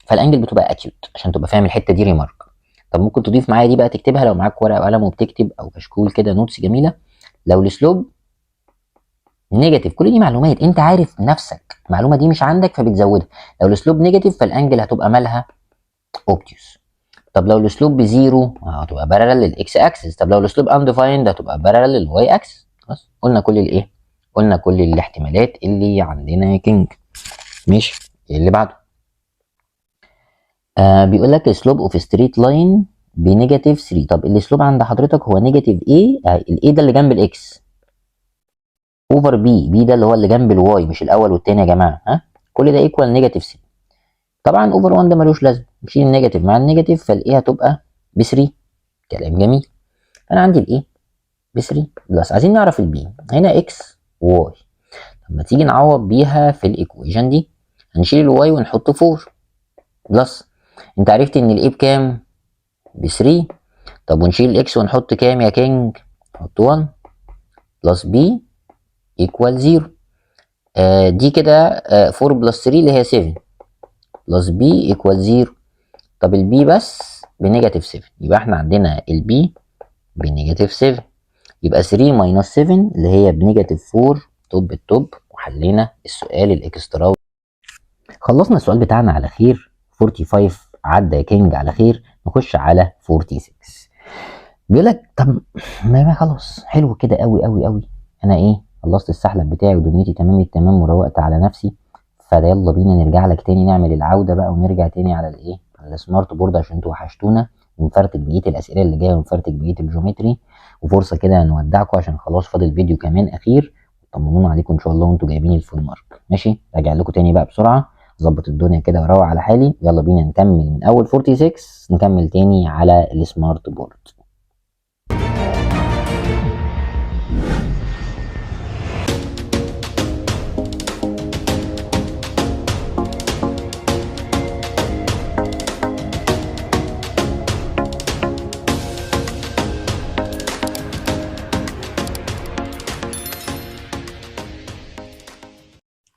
فالانجل بتبقى اكيوت، عشان تبقى فاهم الحته دي ريمارك. طب ممكن تضيف معايا دي بقى، تكتبها لو معاك ورقه وقلم وبتكتب، او كشكول كده نوتس جميله. لو السلوب نيجاتيف، كل دي معلومات انت عارف نفسك، المعلومه دي مش عندك فبتزودها. لو السلوب نيجاتيف فالانجل هتبقى مالها اوبتيوس. طب لو الاسلوب بزيرو هتبقى بارلل للاكس اكسس. طب لو الاسلوب انديفايند هتبقى بارلل للواي اكسس. خلاص، قلنا كل الايه، قلنا كل الاحتمالات اللي عندنا يا كينج. ماشي، اللي بعده بيقول لك اسلوب اوف ستريت لاين بنيجاتيف 3. طب الاسلوب عند حضرتك هو نيجاتيف ايه؟ الايه ده اللي جنب الاكس اوفر بي ده اللي هو اللي جنب الواي، مش الاول والتاني يا جماعه. ها، كل ده ايكوال نيجاتيف 3. طبعا اوفر 1 ده ملوش لازمه، نشيل النيجاتيف مع النيجاتيف، فالايه هتبقى ب 3. كلام جميل. انا عندي الايه ب 3 بلس، عايزين نعرف البي هنا اكس وواي. لما تيجي نعوض بيها في الايكويشن دي، هنشيل الواي ونحط 4 بلس. انت عرفت ان الايه بكام؟ ب 3. طب ونشيل الاكس ونحط كام يا كينج؟ نحط 1 بلس بي ايكوال 0. دي كده 4 بلس 3 اللي هي 7 بلس بي ايكوال 0. طب البي بس بنيجاتيف 7، يبقى احنا عندنا البي بنيجاتيف 7. يبقى 3 ماينس 7 اللي هي بنيجاتيف 4. توب التوب، وحلينا السؤال الاكسترا. خلصنا السؤال بتاعنا على خير. 45 عدى يا كينج على خير. نخش على 46. بيقول لك طب ما خلاص حلو كده قوي قوي قوي، انا ايه خلصت السحلب بتاعي ودنيتي تمام التمام وروقت على نفسي. فده يلا بينا نرجع لك تاني، نعمل العوده بقى ونرجع تاني على الايه، على السمارت بورد، عشان انتوا وحشتونا. ونفرتك بقيه الاسئله اللي جايه، ونفرتك بقيه الجيومتري. وفرصه كده نودعكم عشان خلاص فاضل فيديو كمان اخير. طمنونا عليكم ان شاء الله وانتوا جايبين الفول مارك. ماشي، راجع لكم تاني بقى بسرعه، ظبط الدنيا كده وروق على حالي. يلا بينا نكمل من اول 46، نكمل تاني على السمارت بورد.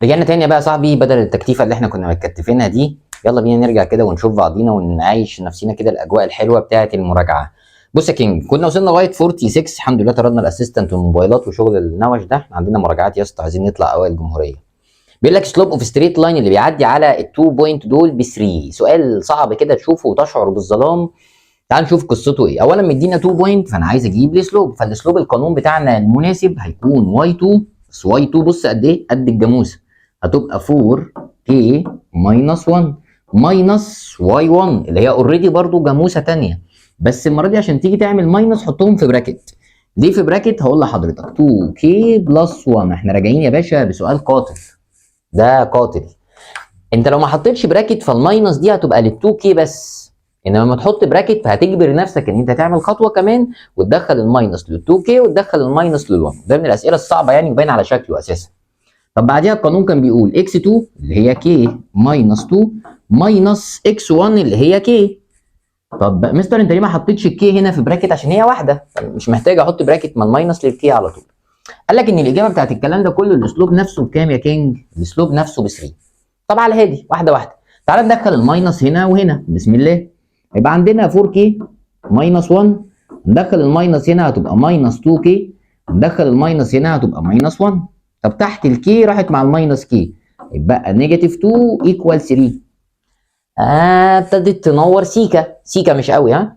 رجعنا تاني بقى يا صاحبي، بدل التكتيفه اللي احنا كنا متكتفينها دي. يلا بينا نرجع كده ونشوف بعضينا ونعيش نفسينا كده الاجواء الحلوه بتاعه المراجعه. بص يا كينج، كنا وصلنا لغايه 46 الحمد لله، طردنا الاسيستنت والموبايلات وشغل النوش ده. احنا عندنا مراجعات يا اسطى، عايزين نطلع اوائل الجمهوريه. بيقول لك سلوب اوف ستريت لاين اللي بيعدي على التو بوينت دول ب 3. سؤال صعب كده تشوفه وتشعر بالظلام. تعال نشوف قصته ايه. اولا مدينا 2 بوينت، فانا عايز اجيب السلوب. فالسلوب القانون بتاعنا المناسب هيكون واي 2 بس واي 2 بص قد ايه؟ قد الجاموسه. هتبقى 4 كي ماينس 1 ماينس واي 1 اللي هي اوريدي برضو جاموسه ثانيه، بس المره دي عشان تيجي تعمل ماينس حطهم في براكت. ليه في براكت؟ هقول لحضرتك 2 كي بلس 1. احنا راجعين يا باشا بسؤال قاتل، ده قاتل. انت لو ما حطيتش براكت فالماينس دي هتبقى لل 2 كي بس، انما لما تحط براكت فهتجبر نفسك ان انت تعمل خطوه كمان وتدخل الماينس لل 2 كي وتدخل الماينس لل 1. ده من الاسئله الصعبه يعني، وباين على شكله اساسا. طب بعديها القانون كان بيقول اكس 2 اللي هي كي ماينس 2 ماينس اكس 1 اللي هي كي. طب مستر انت ليه ما حطيتش الكي هنا في براكت؟ عشان هي واحده، مش محتاج احط براكت من الماينس للكي على طول. قال لك ان الاجابه بتاعت الكلام ده كله الاسلوب نفسه بكام يا كينج؟ الاسلوب نفسه ب 3. طب على الهادي واحده واحده، تعال ندخل الماينس هنا وهنا بسم الله. يبقى عندنا 4 k ماينس 1، ندخل الماينس هنا هتبقى ماينس 2 k، ندخل الماينس هنا هتبقى ماينس 1. طب تحت الكي راحت مع الماينس كي، يبقى نيجاتيف 2 ايكوال 3. ابتدت تنور سيكا سيكا، مش قوي ها.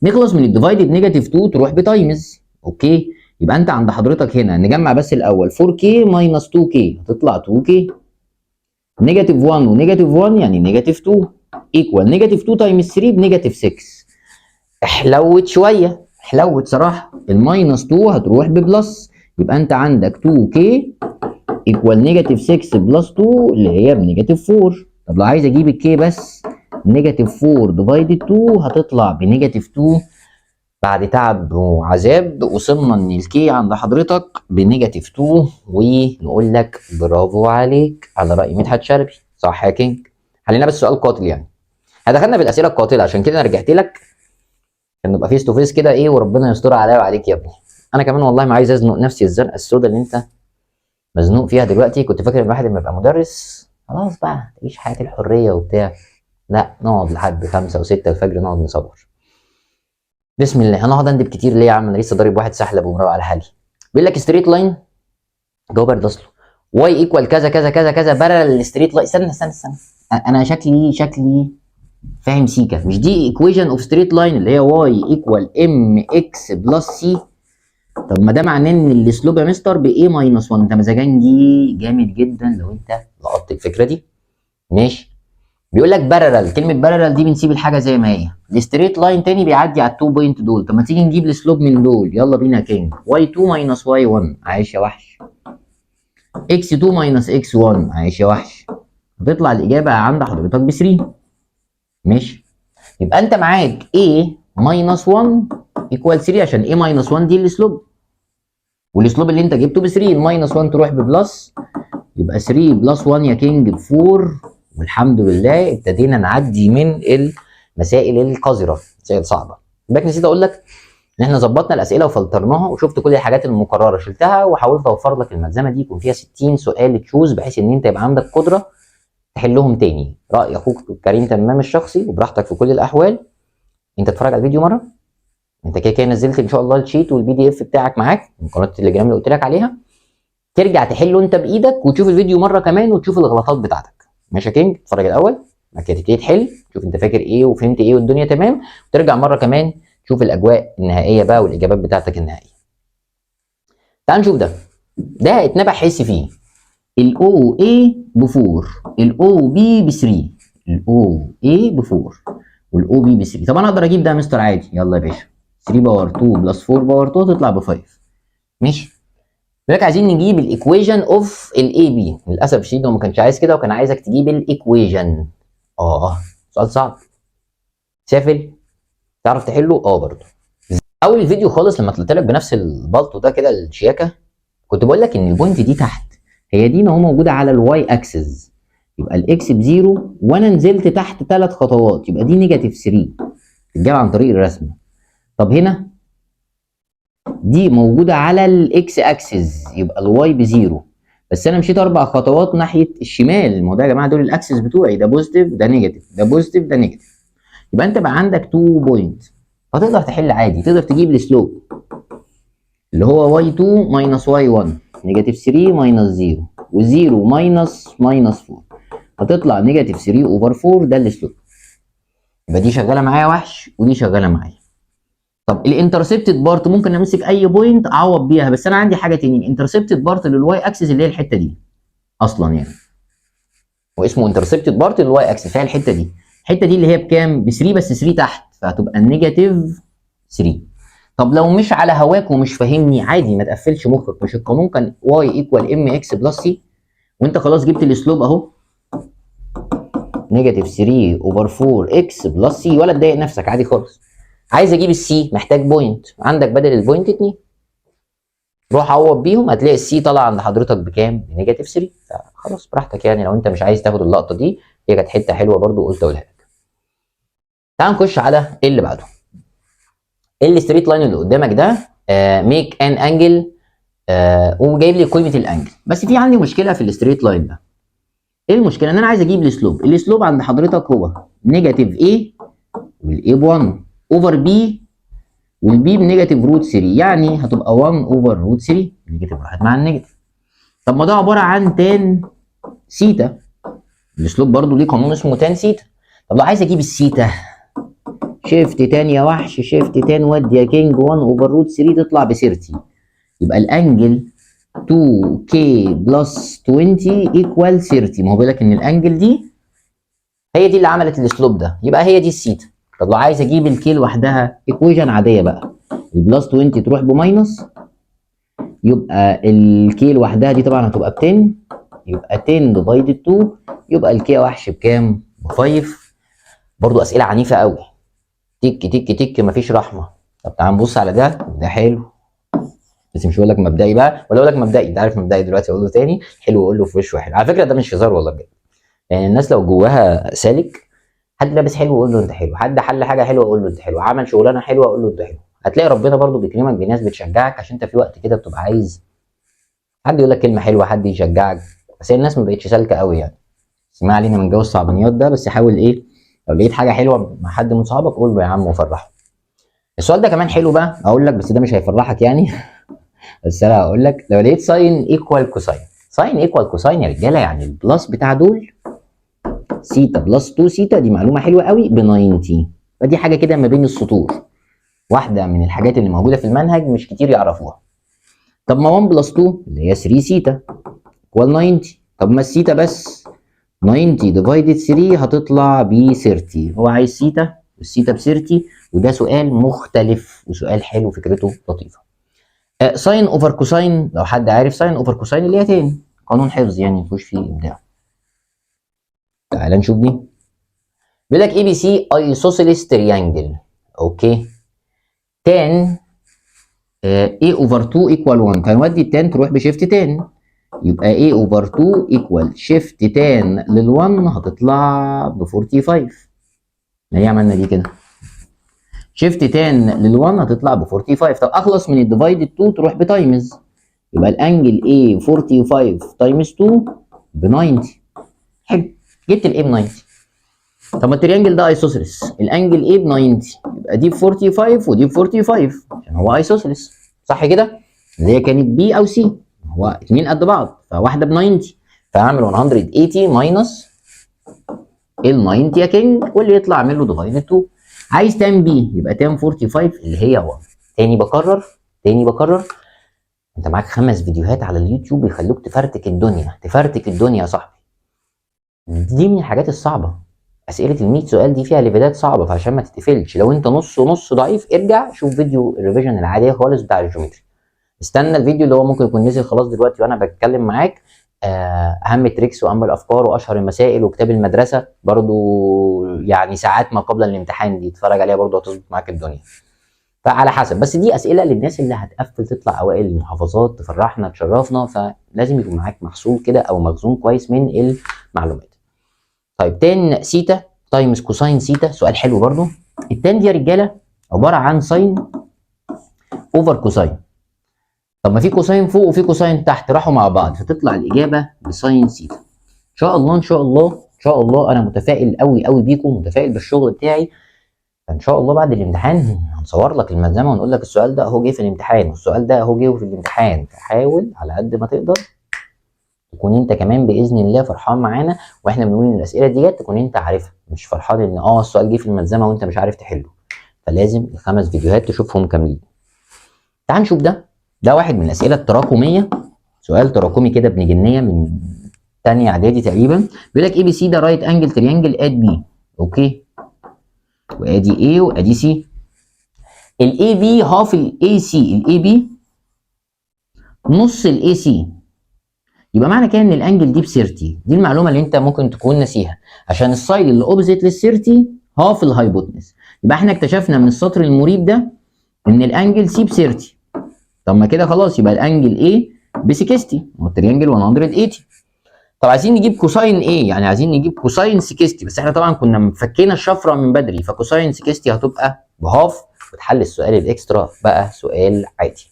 نخلص من الديفايدد نيجاتيف 2 تروح بتايمز. اوكي، يبقى انت عند حضرتك هنا نجمع بس الاول 4k ماينس 2k هتطلع 2k، نيجاتيف 1 ونيجاتيف 1 يعني نيجاتيف 2 ايكوال نيجاتيف 2 تايمز 3 بنيجاتيف 6. حلوت شويه، حلوت صراحه. الماينس 2 هتروح ببلس، يبقى انت عندك 2k ايكوال نيجاتيف 6 بلس 2 اللي هي بنيجاتيف 4. طب لو عايز اجيب الكي بس، نيجاتيف 4 ديفايدد 2 هتطلع بنيجاتيف 2. بعد تعب وعذاب وصلنا ان الكي عند حضرتك بنيجاتيف 2، ونقول لك برافو عليك على راي مدحت شلبي، صح يا كينج. حلينا بس سؤال قاتل يعني. احنا دخلنا بالاسئله القاتله عشان كده انا رجعت لك عشان نبقى فيس تو فيس كده ايه، وربنا يستر عليا وعليك يا ابني. انا كمان والله ما عايز ازنق نفسي الزنقه السوداء اللي انت مزنوق فيها دلوقتي. كنت فاكر ان الواحد لما يبقى مدرس خلاص بقى تعيش حياه الحريه وبتاع، لا نقعد لحد 5 و6 الفجر نقعد نصور. بسم الله. هنقعد اندب كتير ليه يا عم؟ انا لسه ضارب واحد سحلب ومروق على حالي. بيقول لك ستريت لاين جواب برد اصله واي ايكوال كذا كذا كذا كذا بارل ستريت لاين. استنى انا شكلي فاهم سيكا. مش دي ايكويشن اوف ستريت لاين اللي هي واي ايكوال ام اكس بلس سي؟ طب ما ده معناه ان الاسلوب يا مستر بايه ماينس 1. انت مزاجنجي جامد جدا لو انت لقطت الفكره دي. ماشي. بيقول لك بارلل، كلمه بارلل دي بنسيب الحاجه زي ما هي. الستريت لاين تاني بيعدي على التو بوينت دول. طب ما تيجي نجيب السلوب من دول، يلا بينا يا كينج. واي 2 ماينس واي 1 عايش يا وحش، اكس 2 ماينس اكس 1 عايش يا وحش. هتطلع الاجابه عند حضرتك ب 3. ماشي. يبقى انت معاك a ماينس 1 ايكوال 3 عشان a ماينس 1 دي السلوب، والسلوب اللي انت جبته ب 3. الماينس 1 تروح ببلس، يبقى 3 بلس 1 يا كينج ب 4. والحمد لله ابتدينا نعدي من المسائل القذره، مسائل صعبه. باك نسيت اقول لك ان احنا ظبطنا الاسئله وفلترناها وشفت كل الحاجات المكرره شلتها، وحاولت اوفر لك الملزمه دي يكون فيها 60 سؤال تشوز بحيث ان انت يبقى عندك قدره تحلهم تاني. راي اخوك الكريم تمام الشخصي، وبراحتك في كل الاحوال. انت تتفرج على الفيديو مره، انت كده كده نزلت ان شاء الله الشيت والبي دي اف بتاعك معاك من قناه التليجرام اللي قلت لك عليها. ترجع تحله انت بايدك وتشوف الفيديو مره كمان وتشوف الغلطات بتاعتك. ماشي يا كينج؟ اتفرج الاول بعد كده تبتدي تحل، تشوف انت فاكر ايه وفهمت ايه والدنيا تمام، وترجع مره كمان تشوف الاجواء النهائيه بقى والاجابات بتاعتك النهائيه. تعال نشوف ده اتنبح حس فيه. الاو اي ب 4، الاو بي ب 3، الاو اي ب 4 والاو بي ب 3. طب انا اقدر اجيب ده يا مستر عادي. يلا يا باشا، 3 باور 2 بلس 4 باور 2 تطلع ب 5. ماشي. دلوقتي عايزين نجيب الايكويجن اوف الاي بي. للاسف الشديد هو ما كانش عايز كده، وكان عايزك تجيب الايكويجن. سؤال صعب سافل. تعرف تحله؟ برضه. اول الفيديو خالص لما طلعت لك بنفس البلطو ده كده الشياكه، كنت بقول لك ان البوينت دي تحت هي دي اهو موجوده على الواي اكسس، يبقى الاكس بزيرو وانا نزلت تحت 3 خطوات، يبقى دي نيجاتيف 3 تتجاب عن طريق الرسمه. طب هنا دي موجوده على الاكس اكسس، يبقى الواي بزيرو، بس انا مشيت 4 خطوات ناحيه الشمال. ما هو ده يا جماعه دول الاكسس بتوعي، ده بوزيتيف ده نيجاتيف، ده بوزيتيف ده نيجاتيف. يبقى انت بقى عندك 2 بوينت، فتقدر تحل عادي. تقدر تجيب السلوب اللي هو y2 ماينس y1 نيجاتيف 3 ماينس 0 و0 ماينس 4 هتطلع نيجاتيف 3 اوفر 4. ده السلوب. يبقى دي شغاله معايا وحش ودي شغاله معايا. طب الانترسبتد بارت ممكن امسك اي بوينت اعوض بيها، بس انا عندي حاجه تاني. الانترسبتد بارت للواي اكسس اللي هي الحته دي اصلا يعني، واسمه انترسبتد بارت للواي اكسس فهي الحته دي. الحته دي اللي هي بكام؟ ب 3 بس 3 تحت، فهتبقى نيجاتيف 3. طب لو مش على هواك ومش فاهمني عادي، ما تقفلش مخك. مش القانون كان واي ايكوال ام اكس بلس سي؟ وانت خلاص جبت الاسلوب اهو، نيجاتيف 3 اوفر 4 اكس بلس سي. ولا تضايق نفسك عادي خالص. عايز اجيب السي محتاج بوينت، عندك بدل البوينت 2 روح عوض بيهم، هتلاقي السي طالع عند حضرتك بكام؟ بنيجاتيف 3. خلاص براحتك يعني، لو انت مش عايز تاخد اللقطه دي، هي كانت حته حلوه برضو قلت اقولها لك. تعال نخش على اللي بعده. الستريت لاين اللي قدامك ده ميك ان انجل، وجايب لي قيمه الانجل. بس في عندي مشكله في الستريت لاين ده. ايه المشكله؟ ان انا عايز اجيب السلوب. السلوب عند حضرتك هو نيجاتيف a والاي ب 1 اوفر بي، والبي بنيجاتيف روت 3، يعني هتبقى 1 اوفر روت 3. النيجاتيف راحت مع النيجاتيف. طب ما ده عباره عن تان سيتا. السلوب برضو ليه قانون اسمه تان سيتا. طب لو عايز اجيب السيتا، شيفت تان يا وحش، شيفت تان ودي يا كينج 1 اوفر روت 3 تطلع ب 30. يبقى الانجل 2k بلس 20 ايكوال 30. ما هو بيقول لك ان الانجل دي هي دي اللي عملت الاسلوب ده، يبقى هي دي السيتا. طب لو عايز اجيب الكي لوحدها، ايكويشن عاديه بقى، البلس 20 تروح بماينس، يبقى الكي لوحدها دي طبعا هتبقى ب 10، يبقى 10 ديفايدد 2، يبقى الكي يا وحش بكام؟ ب 5. برضو اسئله عنيفه قوي، تك تك تك مفيش رحمه. طب تعال نبص على ده حلو، بس مش هقول لك مبدئي بقى، ولا اقول لك مبدئي، انت عارف مبدئي دلوقتي اقول له تاني حلو، واقول له في وشه حلو. على فكره ده مش هزار والله بجد، يعني الناس لو جواها سالك، حد لابس حلو اقول له انت حلو، حد حل حاجه حلوه اقول له انت حلو، عمل شغلانه حلوه اقول له انت حلو. هتلاقي ربنا برضو بيكرمك بناس بتشجعك، عشان انت في وقت كده بتبقى عايز حد يقول لك كلمه حلوه، حد يشجعك. بس هي الناس ما بقتش سالكه قوي يعني. بس ما علينا من جو الصعبانيات ده، بس حاول ايه، لو لقيت حاجه حلوه مع حد من صحابك قول له يا عم وفرحه. السؤال ده كمان حلو بقى اقول لك، بس ده مش هيفرحك يعني. بس انا هقول لك، لو لقيت ساين ايكوال كوساين، ساين ايكوال كوساين يا رجاله، يعني البلس بتاع دول سيتا بلس 2 سيتا، دي معلومه حلوه قوي ب 90. فدي حاجه كده ما بين السطور، واحده من الحاجات اللي موجوده في المنهج مش كتير يعرفوها. طب ما 1 بلس 2 اللي هي 3 سيتا ايكوال 90. طب ما السيتا بس 90 ديفايدد 3 هتطلع ب 30. هو عايز سيتا والسيتا ب 30، وده سؤال مختلف وسؤال حلو فكرته لطيفه. ساين اوفر كوساين، لو حد عارف ساين اوفر كوساين اللي هي تاني قانون حفظ يعني مفيهوش فيه ابداع. تعال نشوف دي. بيقول لك اي بي سي ايسوسيليس تريانجل، اوكي، تان a اوفر 2 ايكوال 1، فنودي التان تروح بشيفت 10، يبقى a اوفر 2 ايكوال شيفت 10 لل1 هتطلع ب 45. ما هي عملنا دي كده، شيفت 10 لل1 هتطلع ب 45. طب اخلص من الديفايدد 2 تروح بتايمز، يبقى الانجل A 45 تايمز 2 ب 90. حلو، جبت الاي ب 90. طب ما التريانجل ده ايسوسيلس، الانجل A ب 90، يبقى دي ب 45 ودي ب 45 عشان هو ايسوسيلس، صح كده؟ اللي هي كانت بي او سي، هو اتنين قد بعض، فواحده ب 90، فهعمل 180 ماينس ال 90 يا كينج، واللي يطلع اعمل له ديفايد 2. عايز تان بي، يبقى تان 45 اللي هي 1. تاني بكرر، انت معاك 5 فيديوهات على اليوتيوب يخلوك تفرتك الدنيا، تفرتك الدنيا يا صاحبي. دي من الحاجات الصعبه، اسئله ال 100 سؤال دي فيها ليفلات صعبه، فعشان ما تتقفلش لو انت نص نص ضعيف ارجع شوف فيديو الريفيجن العاديه خالص بتاع الجيومتري. استنى الفيديو اللي هو ممكن يكون نزل خلاص دلوقتي وانا بتكلم معاك، اهم تريكس واهم الافكار واشهر المسائل وكتاب المدرسه برضو، يعني ساعات ما قبل الامتحان دي اتفرج عليها برضو هتظبط معاك الدنيا. فعلى حسب، بس دي اسئله للناس اللي هتقفل تطلع اوائل المحافظات، تفرحنا تشرفنا، فلازم يكون معاك محصول كده او مخزون كويس من المعلومات. طيب تان سيتا تايمز كوساين سيتا، سؤال حلو برضو. التان دي يا رجاله عباره عن ساين اوفر كوساين. طب ما في كوساين فوق وفي كوساين تحت راحوا مع بعض، فتطلع الاجابه بساين سيتا. ان شاء الله ان شاء الله ان شاء الله، انا متفائل قوي قوي بيكم، متفائل بالشغل بتاعي. فان شاء الله بعد الامتحان هنصور لك الملزمه ونقول لك السؤال ده اهو جه في الامتحان، والسؤال ده اهو جه في الامتحان. فحاول على قد ما تقدر تكون انت كمان باذن الله فرحان معانا، واحنا بنقول ان الاسئله دي جت تكون انت عارفها، مش فرحان ان السؤال جه في الملزمه وانت مش عارف تحله. فلازم ال5 فيديوهات تشوفهم كاملين. تعال نشوف ده واحد من الاسئله التراكميه، سؤال تراكمي كده ابن جنيه من تانية اعدادي تقريبا. بيقول لك اي بي سي ده رايت انجل تريانجل اد بي، اوكي، وادي ايه وادي سي. الاي بي هاف الاي سي، الاي بي نص الاي سي، يبقى معنى كده ان الانجل دي ب 30. دي المعلومه اللي انت ممكن تكون ناسيها، عشان السايد اللي اوبزيت لل 30 هاف الهايبوتنس. يبقى احنا اكتشفنا من السطر المريب ده ان الانجل سي ب 30. طب ما كده خلاص، يبقى الانجل ايه ب 60 والتريانجل 180. طب عايزين نجيب كوساين ايه، يعني عايزين نجيب كوساين 60، بس احنا طبعا كنا مفكينا الشفره من بدري، فكوساين 60 هتبقى بهاف، وتحل السؤال الاكسترا بقى سؤال عادي.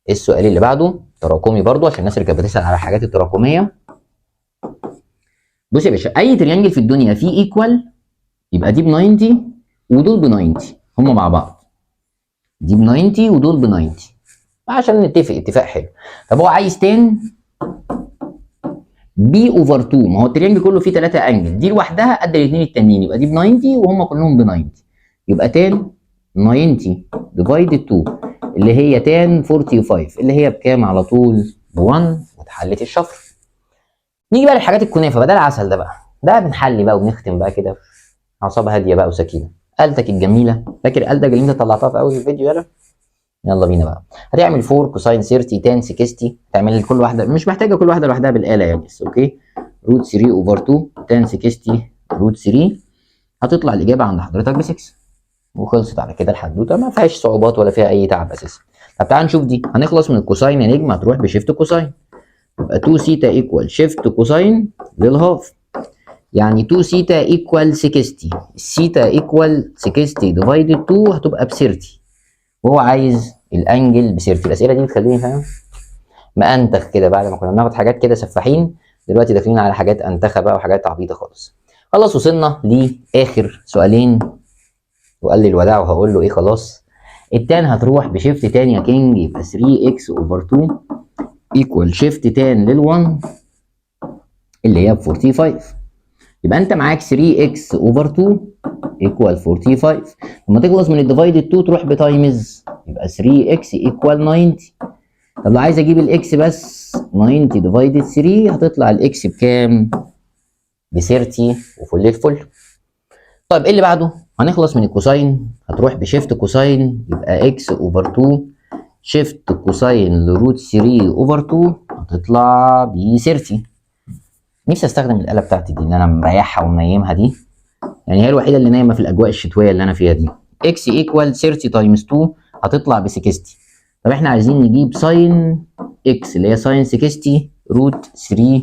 السؤال اللي بعده تراكمي برضو عشان الناس اللي كانت بتسال على الحاجات التراكميه. بص يا باشا، اي تريانجل في الدنيا فيه ايكوال يبقى دي ب 90 ودول ب 90، هم مع بعض، دي ب 90 ودول ب 90 عشان نتفق اتفاق حلو. طب هو عايز تان بي اوفر 2، ما هو التريانجل كله فيه 3 انجل، دي لوحدها قد الاثنين التانيين، يبقى دي ب 90 وهم كلهم ب 90، يبقى تان 90 ديفايد 2، اللي هي تان 45 اللي هي بكام على طول؟ ب1 واتحلت الشفر. نيجي بقى للحاجات الكنافه بقى، ده العسل ده بقى، ده بنحلي بقى وبنختم بقى كده اعصاب هاديه بقى وسكينه. آلتك الجميله، فاكر آلتك اللي انت طلعتها في اول الفيديو؟ يلا بينا بقى. هتعمل 4 كوساين 30 تان 60، تعمل كل واحده، مش محتاجه كل واحده لوحدها بالاله يعني، بس اوكي. روت 3 اوفر 2 تان 60 روت 3، هتطلع الاجابه عند حضرتك ب 6. وخلصت على كده الحدوته، ما فيهاش صعوبات ولا فيها اي تعب اساسا. طب تعال نشوف دي، هنخلص من الكوساين يا نجم، هتروح بشيفت كوساين، يبقى 2 سيتا ايكوال شيفت كوساين للهاف، يعني 2 سيتا ايكوال 60، السيتا ايكوال 60 ديفايدد 2 هتبقى ب 30، وهو عايز الانجل ب 30. الاسئله دي بتخليني فاهم مأنتخ كده، بعد ما كنا بناخد حاجات كده سفاحين، دلوقتي داخلين على حاجات انتخه بقى وحاجات عبيطه خالص. خلاص وصلنا لاخر سؤالين، وقال لي الوداع وهقول له ايه خلاص. التان هتروح بشيفت تاني يا كينج، يبقى 3 اكس اوفر 2 ايكوال شيفت تان لل1 اللي هي ب 45، يبقى انت معاك 3 اكس اوفر 2 ايكوال 45. لما تخلص من الديفايد 2 تروح بتايمز، يبقى 3 اكس ايكوال 90. طب لو عايز اجيب الاكس بس، 90 ديفايدد 3 هتطلع الاكس بكام؟ ب 30 وفل الفل. طيب ايه اللي بعده؟ هنخلص من الكوساين، هتروح بشيفت كوساين، يبقى اكس اوفر 2 شيفت كوساين لروت 3 اوفر 2 هتطلع ب 30. نفسي استخدم الاله بتاعتي دي اللي انا مريحها ومنيمها دي، يعني هي الوحيده اللي نايمه في الاجواء الشتويه اللي انا فيها دي. اكس ايكوال 30 تايمز 2 هتطلع ب 60. طب احنا عايزين نجيب ساين اكس اللي هي ساين 60 روت 3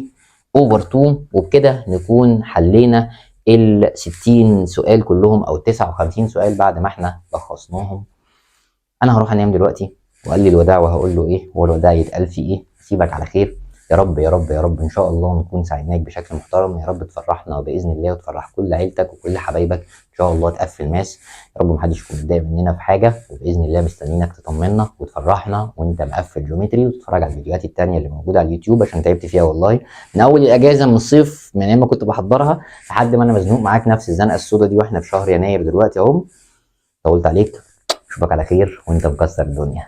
اوفر 2، وبكده نكون حلينا ال 60 سؤال كلهم او ال 59 سؤال بعد ما احنا لخصناهم. انا هروح انام دلوقتي، وقال لي الوداع وهقول له ايه، هو الوداع يتقال فيه ايه؟ سيبك على خير، يا رب يا رب يا رب ان شاء الله نكون ساعدناك بشكل محترم، يا رب تفرحنا باذن الله وتفرح كل عيلتك وكل حبايبك ان شاء الله، تقفل ماس، يا رب محدش يكون متضايق مننا في حاجه، وباذن الله مستنيينك تطمنا وتفرحنا وانت مقفل جيومتري، وتتفرج على الفيديوهات التانيه اللي موجوده على اليوتيوب عشان تعبت فيها والله، من اول الاجازه من الصيف، من ايام ما كنت بحضرها لحد ما انا مزنوق معاك نفس الزنقه السودا دي، واحنا في شهر يناير دلوقتي اهو. طولت عليك، اشوفك على خير وانت مكسر الدنيا.